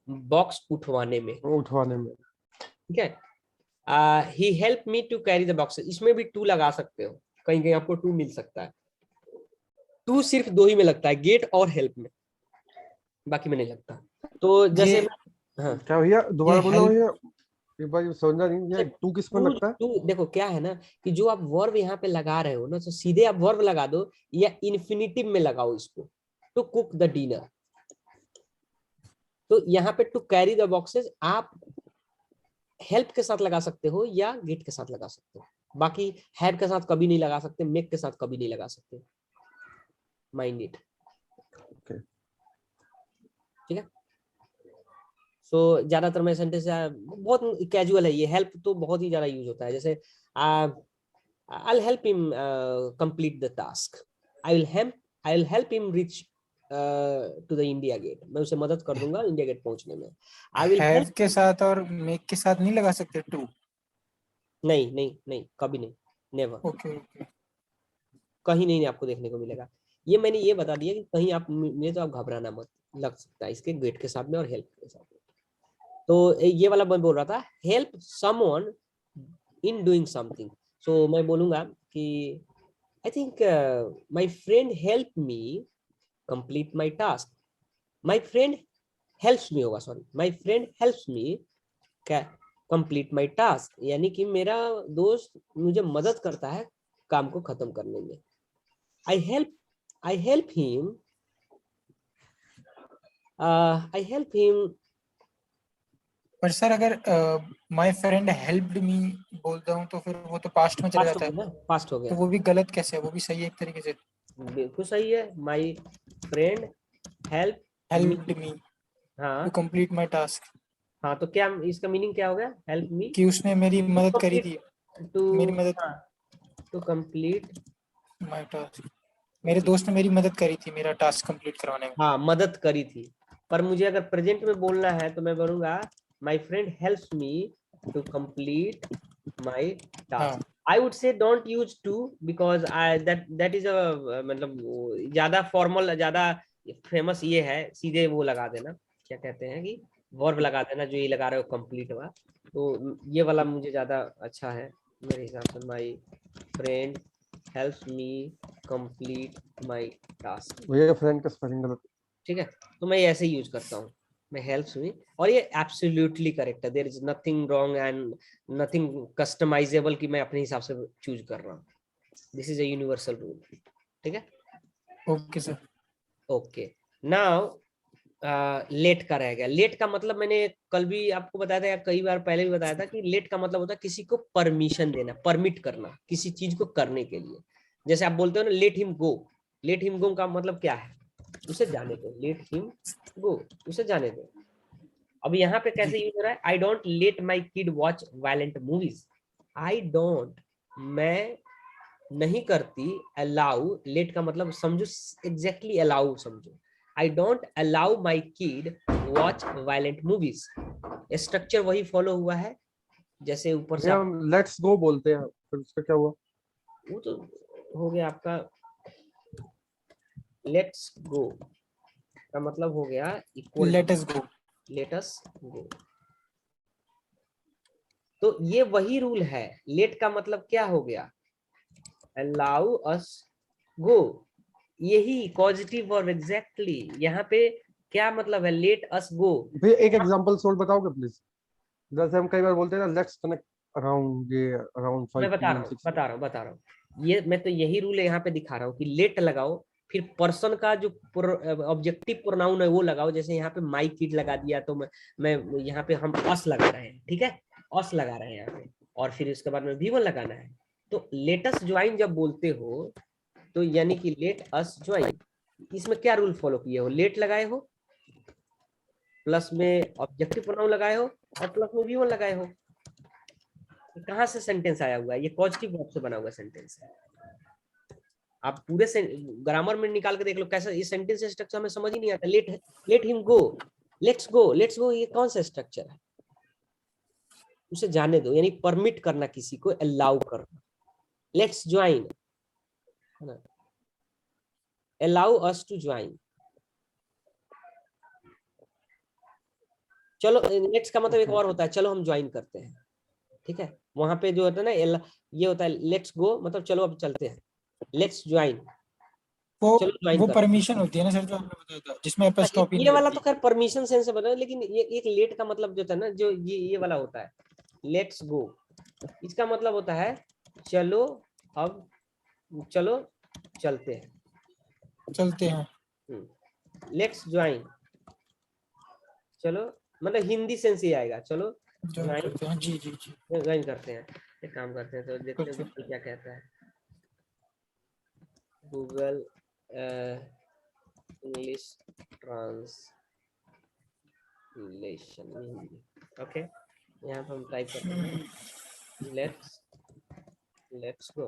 बॉक्स उठवाने में, उठवाने में। ठीक है। He help me to carry the boxes, इसमें भी टू लगा सकते हो, कहीं कहीं आपको टू मिल सकता है। टू सिर्फ दो ही में लगता है, गेट और हेल्प में, बाकी में नहीं लगता। तो जैसे हाँ क्या भैया दोबारा बोलो help- भैया, एक बार समझा नहीं, ये टू किस में टू लगता है? टू देखो क्या है ना कि जो आप वर्ब यहाँ पे लगा रहे हो ना, तो सीधे आप वर्ब लगा दो या इन्फिनिटिव में लगाओ इसको, टू कुक द डिनर। तो यहाँ पे टू कैरी द बॉक्सेस आप हेल्प के साथ लगा सकते हो या गेट के साथ लगा सकते हो, बाकी हैव के साथ कभी नहीं लगा सकते, मेक के साथ कभी नहीं लगा सकते। Mind it, Okay. ठीक है। सो ज्यादातर मैं सेंटेंस बहुत कैजुअल है ये, हेल्प तो बहुत ही ज्यादा यूज होता है। जैसे I'll help him complete the task. I'll help him reach to the India gate. मैं उसे मदद कर दूंगा इंडिया गेट पहुंचने में। I will have help. के साथ और make के साथ नहीं लगा सकते to? नहीं नहीं नहीं, कभी नहीं, नेवर, Okay, okay. कहीं नहीं आपको देखने को मिलेगा। ये मैंने ये बता दिया कि कहीं आप मुझे तो आप घबराना मत, लग सकता है इसके गेट के साथ में और हेल्प के साथ में। तो ये वाला मैं बोल रहा था, help someone in doing something. So मैं बोलूंगा कि I think my friend help me complete my task. My friend helps me होगा, sorry, my friend helps me क्या कंप्लीट माय टास्क, यानी कि मेरा दोस्त मुझे मदद करता है काम को खत्म करने में। आई हेल्प हिम पर सर अगर my friend helped me बोलता हूँ तो फिर वो तो past में चला पास्ट हो जाता है, गया ना, पास्ट हो तो गया, वो भी गलत कैसे है? वो भी सही है एक तरीके से। बिल्कुल सही है। My friend help me, helped me to हाँ complete my task, हाँ, तो क्या इसका मीनिंग क्या हो गया, हेल्प मी कि उसने मेरी मदद करी थी, टू, मेरी मदद हाँ, टू कंप्लीट, my task, मेरे दोस्त ने मेरी मदद करी थी मेरा टास्क कंप्लीट करवाने में। हाँ मदद करी थी। पर मुझे अगर प्रेजेंट में बोलना है तो मैं बोलूंगा my friend helps me to complete my हाँ task. I would say don't use to because I that is a मतलब ज्यादा फॉर्मल, ज्यादा फेमस ये है, सीधे वो लगा देना, क्या कहते हैं कि वर्ब लगा देना, जो ये लगा रहे हो कंप्लीट हुआ। तो ये वाला मुझे ज्यादा अच्छा है मेरे हिसाब से, my friend helps me complete my task, भैया फ्रेंड का स्पेलिंग गलत। ठीक है। तो मैं ऐसे ही यूज करता हूँ, मैं हेल्प्स मी, और ये एब्सोल्युटली करेक्ट है, there is nothing wrong and nothing customizable कि मैं अपने हिसाब से चूज कर रहा हूँ। This is a universal rule, ठीक है। Okay sir. Okay, now let का रह गया। लेट का मतलब मैंने कल भी आपको बताया था या कई बार पहले भी बताया था कि लेट का मतलब होता है किसी को परमिशन देना, परमिट करना किसी चीज को करने के लिए। जैसे आप बोलते हो ना let him go, let him go का मतलब क्या है, उसे जाने दो, लेट हिम गो, उसे जाने दो। अब यहाँ पे कैसे यूज हो रहा है, I don't let my kid watch violent movies. I don't, मैं नहीं करती, अलाउ, लेट का मतलब समझो एग्जैक्टली अलाउ समझो, I don't allow my kid watch violent movies. Structure वही फॉलो हुआ है जैसे ऊपर से भैया हम लेट्स गो बोलते हैं, फिर उसका क्या हुआ? वो तो हो गया आपका, लेट्स गो का मतलब हो गया इक्वल लेट अस गो। लेट अस गो। तो ये वही रूल है, लेट का मतलब क्या हो गया, अलाउ अस गो, यही पॉजिटिव वर्ब एग्जैक्टली यहाँ पे क्या मतलब है, लेट अस गो। भैया एक एग्जांपल सोल्व बताओगे प्लीज? जैसे हम कई बार बोलते हैं ना, लेट्स कनेक्ट अराउंड ये अराउंड 5 मैं PM 6 PM। बता रहा हूँ, ये मैं तो यही रूल यहाँ पे दिखा रहा हूँ कि लेट लगाओ, फिर पर्सन का जो ऑब्जेक्टिव प्रोनाउन है वो लगाओ। जैसे यहाँ पे माई किड लगा दिया तो मैं यहाँ पे हम अस लगा रहे हैं, ठीक है, अस लगा रहे हैं यहाँ पे, और फिर उसके बाद में V1 लगाना है। तो लेटस ज्वाइन जब बोलते हो तो यानी कि लेट अस ज्वाइन, इसमें क्या रूल फॉलो किए हो, लेट लगाए हो, प्लस में ऑब्जेक्टिव प्रोनाउन लगाए हो, और प्लस में V1 लगाए हो। कहाँ से सेंटेंस आया हुआ है, ये पॉजिटिव वर्ब से बना हुआ सेंटेंस है। आप पूरे ग्रामर में निकाल के देख लो कैसा ये सेंटेंस स्ट्रक्चर में समझ ही नहीं आता। Let him go, let's go, ये कौन सा स्ट्रक्चर है, उसे जाने दो, यानी परमिट करना किसी को, अलाउ करना। लेट्स ज्वाइन, है ना, allow us to join। चलो लेट्स का मतलब एक और होता है चलो हम ज्वाइन करते हैं, ठीक है। वहां पे जो होता है ना ये होता है लेट्स गो, मतलब चलो अब चलते हैं, लेट्स ज्वाइन, चलो ज्वाइन वो करते परमिशन होती है ना सर, जो आपने बताया था, जिसमें हैं। एपोस्ट्रोफी ये नहीं वाला होती। तो खैर परमिशन सेंस से बना, लेकिन ये एक लेट का मतलब जो था ना, जो ये वाला होता है लेट्स गो, इसका मतलब होता है चलो अब, चलो चलते हैं, चलते हैं, लेट्स ज्वाइन, चलो मतलब हिंदी सेंस ही आएगा, चलो ज्वाइन करते हैं। जी जी जी, ज्वाइन करते हैं। एक काम करते हैं तो देखते हैं बिल्कुल। गूगल क्या कहता है। गूगल इंग्लिश ट्रांसलेशन, ओके, यहाँ पर हम टाइप करते हैं लेट्स गो,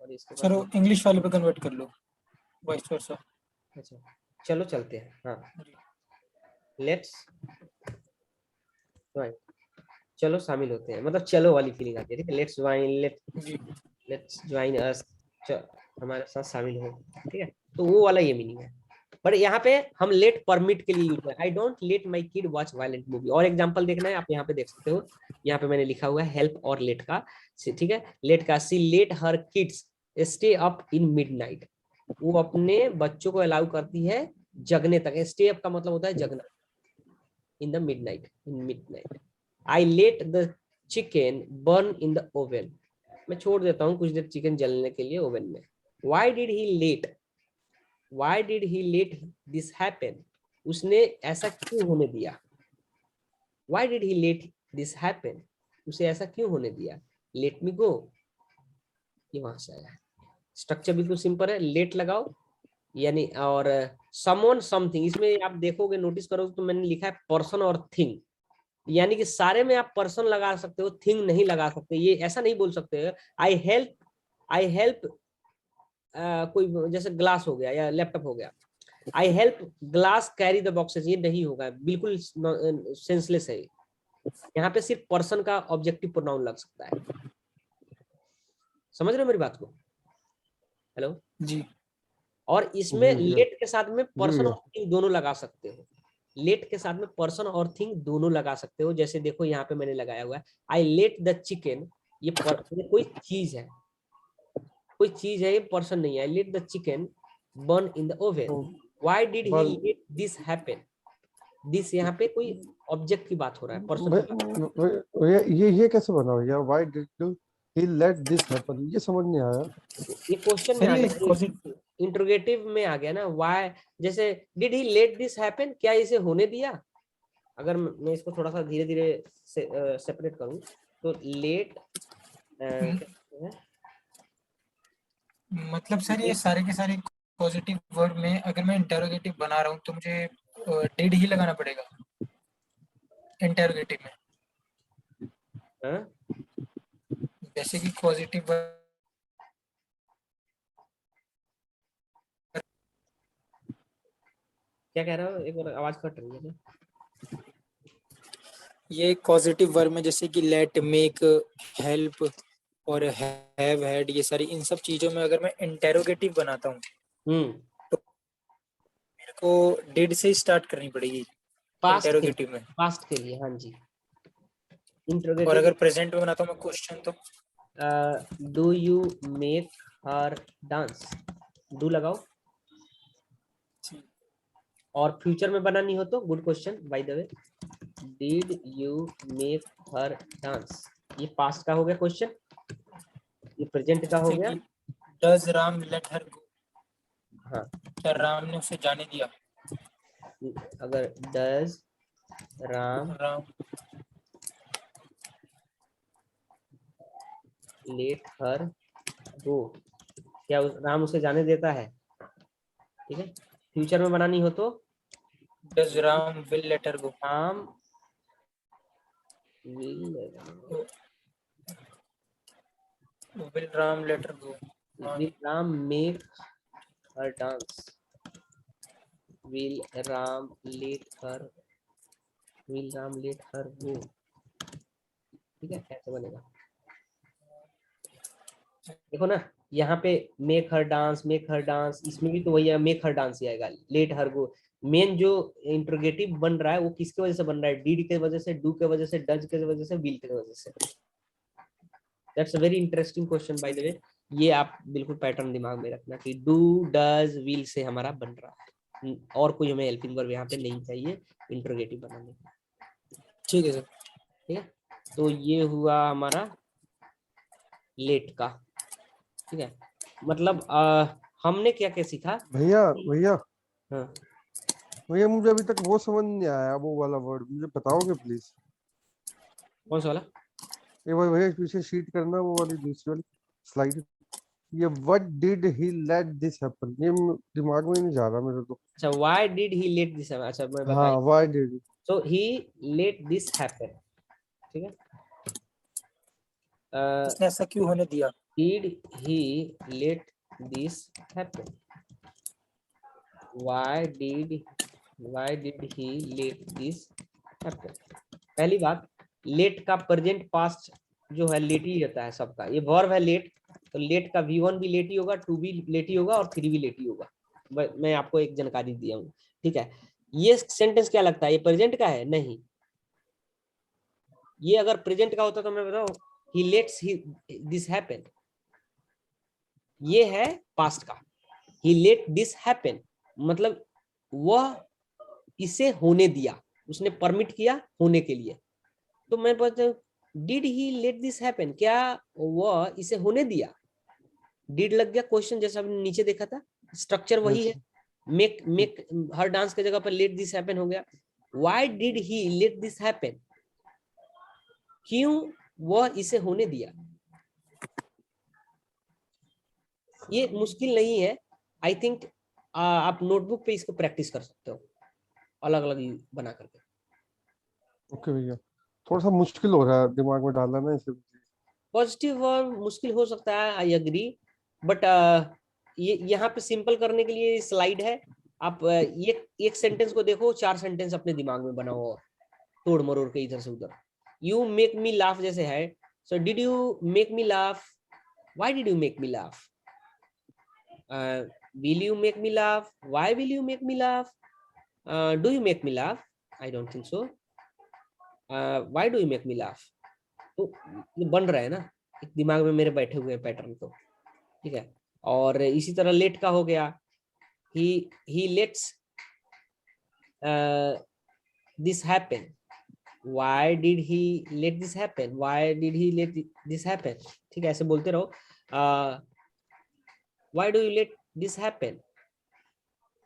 और इसके सर बाद वो इंग्लिश वाले पे कन्वर्ट कर लो, वाइस वर्सा। अच्छा चलो चलते हैं, हाँ लेट्स ज्वाइन, चलो शामिल होते हैं, मतलब चलो वाली फीलिंग आती है, ठीक है। लेट्स ज्वाइन, जी, लेट्स ज्वाइन अस, हमारे साथ शामिल हो, ठीक है। तो वो वाला ये मीनिंग है। पर यहाँ पे हम लेट परमिट के लिए यूज है, I don't let my kid watch violent movie. और एग्जांपल देखना है आप यहाँ पे देख सकते हो, यहाँ पे मैंने लिखा हुआ है हेल्प और लेट का, ठीक है। लेट का she let her kids stay up in midnight, वो अपने बच्चों को अलाउ करती है जगने तक। स्टे अप का मतलब होता है जगना, in the midnight, in midnight. I let the chicken burn in the oven, मैं छोड़ देता हूँ कुछ देर चिकन जलने के लिए ओवन में। Why did he late? Why did he let this happen? उसने ऐसा क्यों होने दिया? Why did he let this happen? उसे ऐसा क्यों होने दिया? Let me go, ये वहां से आया है। स्ट्रक्चर बिल्कुल सिंपल है, लेट लगाओ यानी, और someone something, इसमें आप देखोगे नोटिस करोगे तो मैंने लिखा है पर्सन और थिंग, यानी कि सारे में आप पर्सन लगा सकते हो, थिंग नहीं लगा सकते। ये ऐसा नहीं बोल सकते आई हेल्प कोई जैसे ग्लास हो गया या लैपटॉप हो गया, I help glass carry the boxes, ये नहीं होगा, बिल्कुल सेंसलेस है। यहाँ पे सिर्फ पर्सन का ऑब्जेक्टिव प्रोनाउन लग सकता है। समझ रहे हो मेरी बात को? हेलो। जी, और इसमें जी लेट के साथ में पर्सन जी और थिंग दोनों लगा सकते हो, लेट के साथ में पर्सन और थिंग दोनों लगा सकते हो। जैसे देखो यहाँ पे मैंने लगाया हुआ है आई लेट द चिकन, ये कोई चीज है, कोई चीज है, ये पर्सन नहीं है। I let the chicken burn in the oven, why did he let this happen, this यहाँ पे कोई ऑब्जेक्ट की बात हो रहा है, पर्सन की बात। ये कैसे बना भैया? Why did he let this happen, ये समझ नहीं आया। ये क्वेश्चन में सर आ ये गया, इंट्रोगेटिव में आ गया ना, व्हाई, जैसे did he let this happen, क्या इसे होने दिया। अगर मैं इसको थोड़ा सा धीरे धीरे सेपरेट करूं तो लेट मतलब सर ये सारे के सारे पॉजिटिव वर्ड में अगर मैं इंटेरोगेटिव बना रहा हूँ तो मुझे डिड ही लगाना पड़ेगा इंटेरोगेटिव में, जैसे कि पॉजिटिव वर्ड। क्या कह रहा हो, एक बार आवाज कट रही है ना। ये पॉजिटिव वर्ड में जैसे कि लेट, मेक, हेल्प और हैव, हैड, ये सारी इन सब चीजों में अगर मैं इंटेरोगेटिव बनाता हूँ तो मेरे को डिड से स्टार्ट करनी पड़ेगी इंटेरोगेटिव में। पास्ट के लिए हाँ जी। और इंट्रोगेटिव, अगर प्रेजेंट में बनाता हूँ मैं क्वेश्चन तो do you make her dance, do लगाओ। और फ्यूचर में बनानी हो तो good question by the way, did you make her dance, ये पास्ट का हो गया क्वेश्चन, ये प्रेजेंट का हो गया। Does Ram let her go, हाँ क्या राम ने उसे जाने दिया। अगर does Ram Ram let her go, क्या राम उसे जाने देता है, ठीक है। फ्यूचर में बनानी हो तो does Ram will let her go, Ram will Ram let her go, Ram make her dance, will Ram let her, will Ram let her go, ठीक है। कैसे बनेगा देखो ना, यहाँ पे मेक हर डांस, इसमें भी तो वही है, मेक हर डांस ही आएगा। लेट हर गो, मेन जो इंट्रोगेटिव बन रहा है वो किसके वजह से बन रहा है? डिड के वजह से, डू के वजह से, डज के वजह से, विल के वजह से। That's a very interesting question by the वे। ये आप बिल्कुल पैटर्न दिमाग में रखना कि डू डज विल से हमारा बन रहा है, और कोई हमें हेल्पिंग वर्ब यहाँ पे नहीं चाहिए इंट्रोगेटिव बनाने के। ठीक है सर। ठीक है, तो ये हुआ हमारा लेट का। ठीक है, मतलब हमने क्या क्या सीखा भैया भैया हाँ। भैया मुझे अभी तक वो समझ नहीं आया, वो वाला वर्ड मुझे बताओगे प्लीज? कौन सा वाला? एक बार भैया पीछे शीट करना, वो वाली दूसरी वाली स्लाइड। ये what did he let this happen, ये दिमाग में नहीं जा रहा मेरे तो। अच्छा, why did he let this, अच्छा मैं हाँ, बताइए। Why did. So he let this happen. ठीक है, इसने ऐसा क्यों होने दिया? did he let this happen? why did he let this happen? पहली बात, लेट का प्रेजेंट पास्ट जो है लेट ही रहता है सबका। ये वर्ब है लेट, तो लेट का V1 भी लेट ही होगा, 2 भी लेट ही होगा और 3 भी लेट ही होगा। मैं आपको एक जानकारी दिया हूँ। ठीक है, ये सेंटेंस क्या लगता है, ये प्रेजेंट का है? नहीं, ये अगर प्रेजेंट का होता तो मैं बताऊं, he lets this happen, ये है पास्ट का। he let this happen मतलब वह इसे होने दिया, उसने परमिट किया होने के लिए। तो मैं बोलता हूँ did he let this happen, क्या वह इसे होने दिया? डिड लग गया क्वेश्चन, जैसा हमने नीचे देखा था, स्ट्रक्चर वही है। मेक हर डांस के जगह पर लेट दिस हैपन हो गया। Why did he let this happen, क्यों वह इसे होने दिया? ये मुश्किल नहीं है, आई थिंक आप नोटबुक पे इसको प्रैक्टिस कर सकते हो अलग अलग बना करके। ओके भैया, थोड़ा सा मुश्किल हो रहा है दिमाग में डालना ना इसे। पॉजिटिव और मुश्किल हो सकता है, आई एग्री, बट ये यहाँ पे सिंपल करने के लिए स्लाइड है। आप ये एक सेंटेंस को देखो, 4 सेंटेंस अपने दिमाग में बनाओ और तोड़ मरोड़ के इधर से उधर। यू मेक मी लाफ जैसे है, so did you make me laugh, why did you make me laugh, will you make me laugh, why will you make me laugh, do you make me laugh, I don't think so, why do you make me laugh। तो ये बन रहा है ना एक दिमाग में मेरे बैठे हुए पैटर्न तो। ठीक है, और इसी तरह लेट का हो गया, he lets this happen, why did he let this happen, why did he let this happen। ठीक है, ऐसे बोलते रहो, why do you let this happen,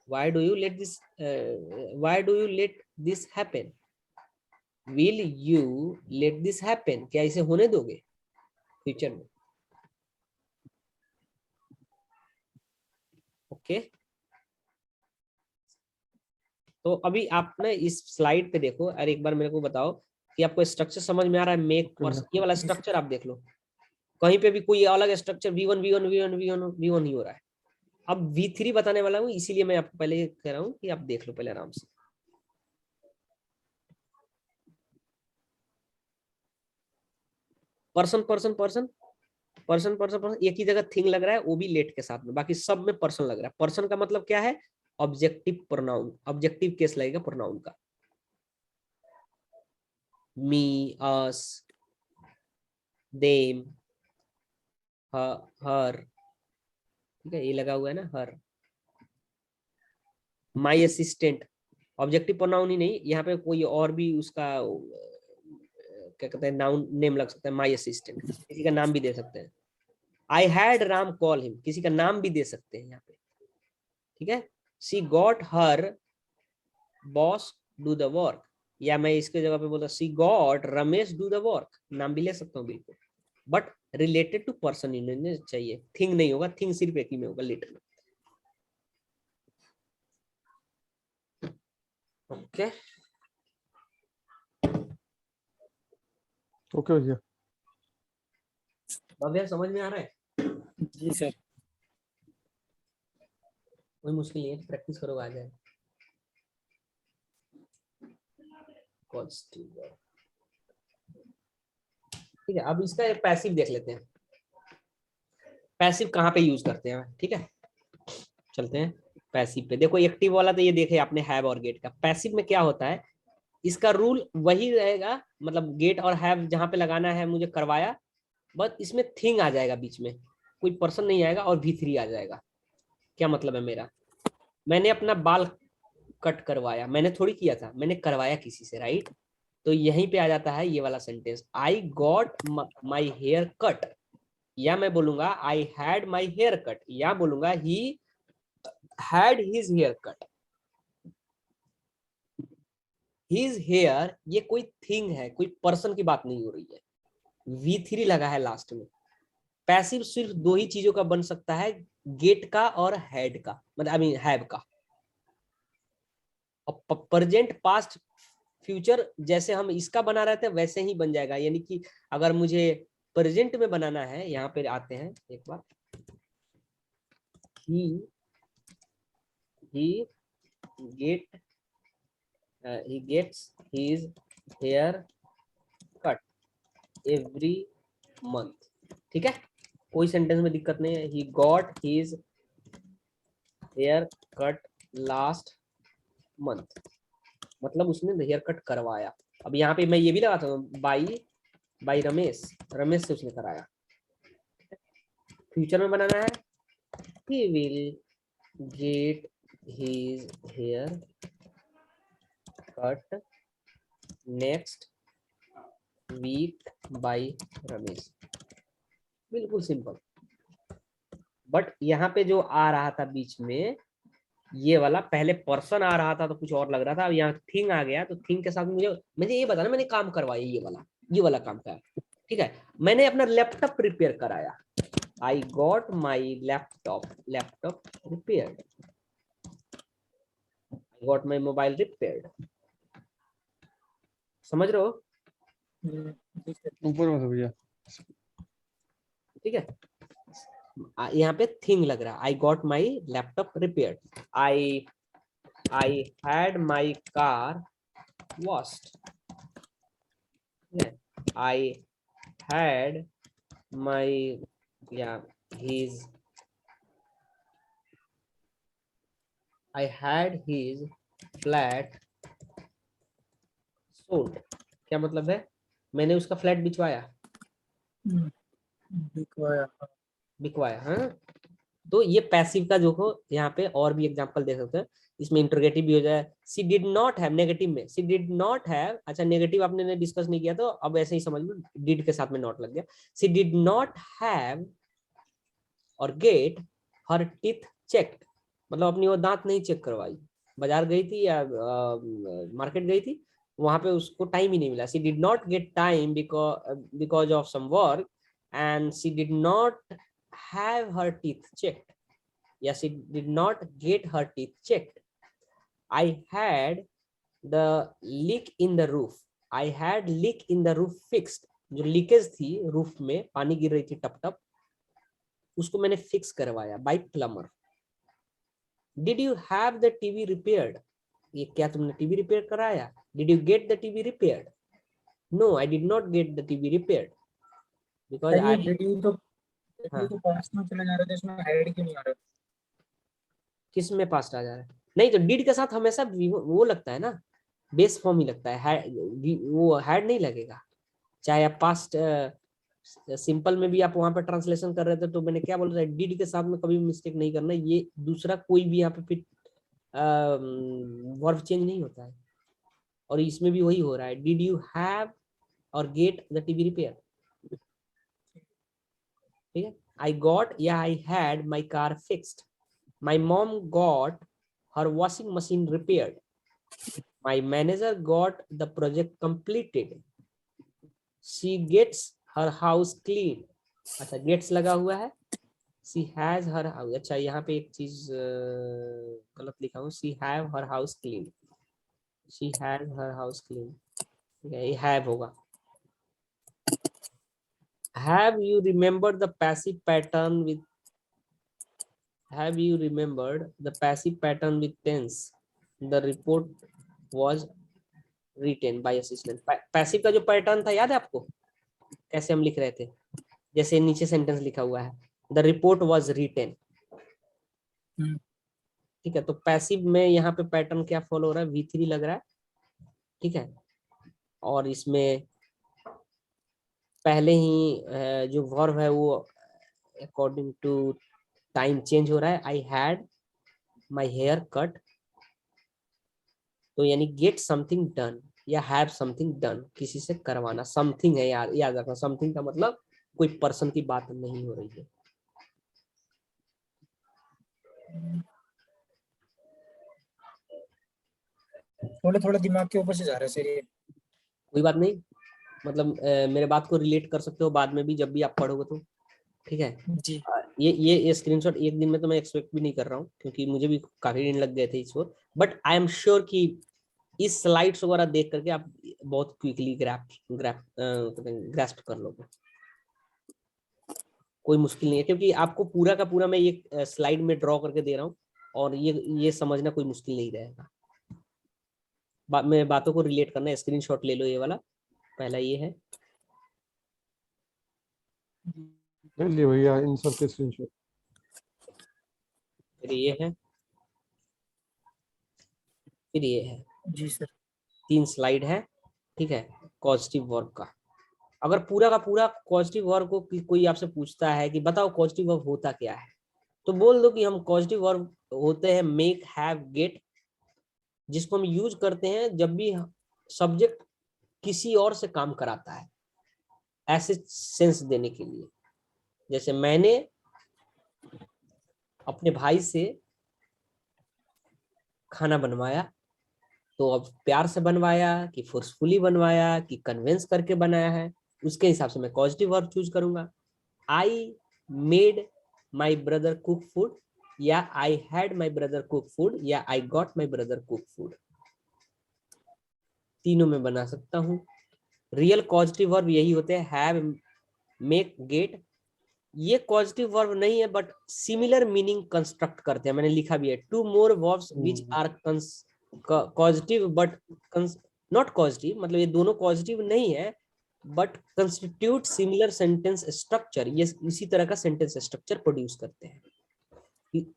why do you let this why do you let this happen, will you let this happen, क्या इसे होने दोगे future में? ओके, तो अभी आप ना इस स्लाइड पे देखो और एक बार मेरे को बताओ कि आपको स्ट्रक्चर समझ में आ रहा है। मेक पर्सन, ये वाला स्ट्रक्चर आप देख लो, कहीं पे भी कोई अलग structure V1 V1 V1 V1 V1 ही हो रहा है। अब V3 बताने वाला हूँ, इसीलिए मैं आपको पहले कह रहा हूँ कि आप देख लो पहले आराम से। Person person person person person person, एक ही जगह थिंग लग रहा है, वो भी लेट के साथ में, बाकी सब में पर्सन लग रहा है। पर्सन का मतलब क्या है? ऑब्जेक्टिव प्रोनाउन, ऑब्जेक्टिव केस लगेगा प्रोनाउन का। मी, अस, देम, हर, ठीक है, ये लगा हुआ है ना हर। माई असिस्टेंट ऑब्जेक्टिव प्रोनाउन ही नहीं, यहाँ पे कोई और भी उसका क्या कहते हैं नाउन नेम लग सकता है। माई असिस्टेंट किसी का नाम भी दे सकते हैं। I had Ram call him, किसी का नाम भी दे सकते हैं यहाँ पे। ठीक है, she got her boss do the work, या मैं इसके जगह पे बोलता she got Ramesh do the work, नाम भी ले सकता हूँ बिल्कुल, बट रिलेटेड टू पर्सन इन्होंने चाहिए, थिंग नहीं होगा, थिंग सिर्फ एक ही में होगा, लेटर में। ओके ओके भैया। भव्या समझ में आ रहा है? जी सर। कोई मुश्किल नहीं है, प्रैक्टिस करो आ जाए। ठीक है, अब इसका एक पैसिव देख लेते हैं। पैसिव कहाँ पे यूज करते हैं, ठीक है। चलते हैं पैसिव पे। देखो एक्टिव वाला तो ये देखे आपने हैव और गेट का। पैसिव में क्या होता है, इसका रूल वही रहेगा, मतलब गेट और हैव जहां पे लगाना है मुझे करवाया, बस इसमें थिंग आ जाएगा बीच में, कोई पर्सन नहीं आएगा और V3 आ जाएगा। क्या मतलब है मेरा, मैंने अपना बाल कट करवाया, मैंने थोड़ी किया था, मैंने करवाया किसी से, राइट। तो यहीं पे आ जाता है ये वाला sentence, I got my hair cut, या मैं बोलूंगा I had my hair cut, या बोलूंगा he had his hair cut. His hair, ये कोई थिंग है, कोई पर्सन की बात नहीं हो रही है, V3 लगा है लास्ट में। पैसिव सिर्फ दो ही चीजों का बन सकता है, गेट का और हैड का, मतलब आई मीन हैव का। और प्रेजेंट पास्ट फ्यूचर जैसे हम इसका बना रहे थे वैसे ही बन जाएगा, यानी कि अगर मुझे प्रेजेंट में बनाना है, यहाँ पे आते हैं एक बार, he gets his hair cut every month, ठीक है, कोई सेंटेंस में दिक्कत नहीं है। he got his hair cut last month, मतलब उसने हेयर कट करवाया। अब यहाँ पे मैं ये भी लगाता हूँ बाई रमेश, रमेश से उसने कराया। फ्यूचर में बनाना है, he will get his hair cut next week by Ramesh, बिल्कुल सिंपल। बट यहाँ पे जो आ रहा था बीच में ये वाला, पहले पर्सन आ रहा था तो कुछ और लग रहा था, अब यहाँ थिंग आ गया, तो थिंग के साथ मुझे ये बताना मैंने काम करवाया, ये वाला काम था, ठीक है। मैंने अपना लैपटॉप रिपेयर कराया, I got my laptop repaired. I got my mobile repaired. समझ रहे हो? ऊपर में भैया, ठीक है, यहाँ पे थिंग लग रहा है, I got my laptop repaired. I had my car washed. I had my I had his flat sold. क्या मतलब है, मैंने उसका फ्लैट बिचवाया, बिकवाया, हाँ। तो ये पैसिव का जो हो, यहाँ पे और भी एग्जांपल दे सकते हैं, इसमें इंटरोगेटिव भी हो जाए। सी डिड नॉट हैव, नेगेटिव में सी डिड नॉट हैव, अच्छा नेगेटिव आपने डिस्कस नहीं किया तो अब ऐसे ही समझ लो, डिड के साथ में नॉट लग गया। सी डिड नॉट हैव और गेट हर टीथ चेक्ड, मतलब अपनी वो दांत नहीं चेक करवाई, बाजार गई थी या मार्केट गई थी, वहां पे उसको टाइम ही नहीं मिला। She did not get time because of some work and she did not have her teeth checked. Yes, she did not get her teeth checked. I had the leak in the roof. I had leak in the roof fixed. जो leakage थी roof में, पानी गिर रही थी टप टप, उसको मैंने fix करवाया by plumber. Did you have the TV repaired? ये क्या तुमने टीवी रिपेयर कराया? Did you get the TV repaired? No, I did not get the TV repaired because I तो पास्ट में चले जा रहे थे, इसमें हेड क्यों नहीं आ रहा? किस में पास्ट आ जा रहा है? नहीं तो डिड के साथ हमेशा वो लगता है ना, बेस फॉर्म ही लगता है, वो हैड नहीं लगेगा। चाहे आप पास्ट सिंपल में भी आप वहां पर ट्रांसलेशन कर रहे थे तो मैंने क्या बोल रहा है, डिड के साथ में कभी मिस्टेक नहीं करना, ये दूसरा कोई भी यहाँ पे फिर वर्ब चेंज नहीं होता है, और इसमें भी वही हो रहा है, डिड यू हैव और गेट द टीवी रिपेयर, ठीक है। आई गॉट या I had my car fixed, my mom got her washing machine repaired, my manager got the project completed, she gets her house clean, अच्छा gets लगा हुआ है, she has her house, अच्छा यहाँ पे एक चीज गलत लिखा हूँ, she have her house clean, she has her house clean, ठीक है, ये have होगा। have you remembered the passive pattern with Have you remembered the passive pattern with tense? The report was written by assistant. Passive का जो pattern था याद है आपको, कैसे हम लिख रहे थे, जैसे नीचे सेंटेंस लिखा हुआ है, द रिपोर्ट वाज रिटेन। ठीक है, तो पैसिव में यहाँ पे पैटर्न क्या फॉलो हो रहा है, V3 लग रहा है। ठीक है, और इसमें पहले ही जो वर्ब है वो अकॉर्डिंग टू टाइम चेंज हो रहा है। I had my hair cut, तो यानी गेट समथिंग डन या हैव समथिंग डन, किसी से करवाना। समथिंग है, याद रखना, समथिंग का मतलब कोई पर्सन की बात नहीं हो रही है। थोड़ा थोड़ा दिमाग के ऊपर से जा रहा है सर ये। कोई बात नहीं, मतलब मेरे बात को रिलेट कर सकते हो बाद में भी, जब भी आप पढ़ोगे तो। ठीक है जी। ये स्क्रीनशॉट एक दिन में तो मैं एक्सपेक्ट भी नहीं कर रहा हूँ, क्योंकि मुझे भी काफी दिन लग गए थे इसको। बट आई एम श्योर कि इस स्लाइड्स वगैरह देख करके आप बहुत क्विकली ग्रास्प कर लोगे। कोई मुश्किल नहीं है, क्योंकि आपको पूरा का पूरा मैं एक स्लाइड में ड्रॉ करके दे रहा हूँ, और ये समझना कोई मुश्किल नहीं रहेगा। मैं बातों को रिलेट करना, स्क्रीनशॉट ले लो ये वाला, पहला ये है। ले लिए भैया इन सब के स्क्रीनशॉट। फिर ये है, फिर ये है। जी सर। 3 स्लाइड है। ठीक है, पॉजिटिव वर्ब का। अगर पूरा का पूरा पॉजिटिव वर्ब को कोई आपसे पूछता है कि बताओ पॉजिटिव वर्ब होता क्या है, तो बोल दो कि हम पॉजिटिव वर्ब होते हैं मेक, हैव, गेट, जिसको हम यूज करते हैं जब भी सब्जेक्ट किसी और से काम कराता है, ऐसे सेंस देने के लिए। जैसे मैंने अपने भाई से खाना बनवाया, तो अब प्यार से बनवाया कि फोर्सफुली बनवाया कि कन्विंस करके बनाया है, उसके हिसाब से मैं पॉजिटिव वर्ब चूज करूंगा। I made my brother cook food, या I had my brother cook food, या I got my brother cook food, तीनों में बना सकता हूँ। रियल पॉजिटिव वर्ब यही होते हैं, हैव, मेक, गेट। ये पॉजिटिव वर्ब नहीं है, बट सिमिलर मीनिंग कंस्ट्रक्ट करते हैं। मैंने लिखा भी है, two more verbs which are positive but not positive, मतलब ये दोनों पॉजिटिव नहीं है but constitute similar sentence structure, ये इसी तरह का सेंटेंस स्ट्रक्चर प्रोड्यूस करते हैं।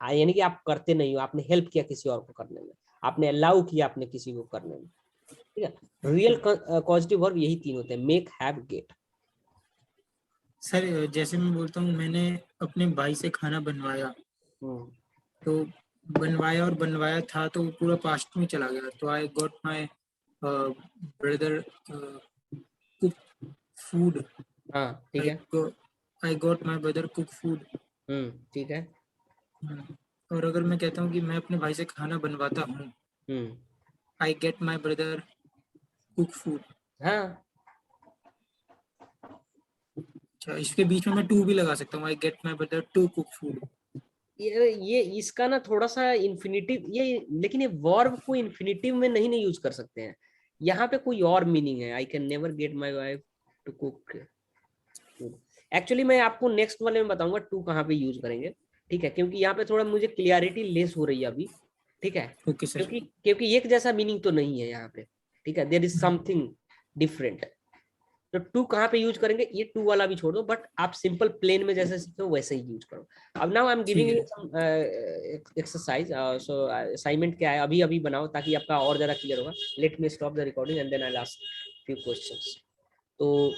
यानी कि आप करते नहीं हो, आपने हेल्प किया किसी और को करने में, आपने अलाउ किया आपने किसी को करने में। ठीक है, रियल पॉजिटिव वर्ब यही 3 होते हैं, मेक, हैव, गेट। सर जैसे मैं बोलता हूँ मैंने अपने भाई से खाना बनवाया, तो बनवाया और बनवाया था तो पूरा पास्ट में चला गया, तो आई got my brother cook food. हाँ ठीक है, आई got my brother cook food. ठीक है। और अगर मैं कहता हूँ कि मैं अपने भाई से खाना बनवाता हूँ, I get my brother cook food. हाँ, अच्छा, इसके बीच में मैं टू भी लगा सकता हूँ, I get my brother to cook food. ये इसका ना थोड़ा सा इन्फिनिटिव, ये लेकिन ये वर्ब को इन्फिनिटिव में नहीं यूज कर सकते हैं। यहाँ पे कोई और मीनिंग है, I can never get my wife to cook. Actually मैं आपको नेक्स्ट वाले में बताऊंगा टू कहाँ पे यूज करेंगे। ठीक है, क्योंकि यहाँ पे थोड़ा मुझे क्लियरिटी लेस हो रही है अभी। ठीक है, ओके सर। क्योंकि एक जैसा मीनिंग तो नहीं है यहाँ पे। ठीक है, देयर इज समथिंग डिफरेंट। तो टू कहाँ पे यूज करेंगे, ये टू वाला भी छोड़ दो, बट आप सिंपल प्लेन में जैसे सीखते हो वैसे ही यूज करो। अब now I am giving you some exercise. So assignment क्या है, अभी अभी बनाओ ताकि आपका और ज्यादा क्लियर होगा। Let me stop the recording and then I will ask few questions. तो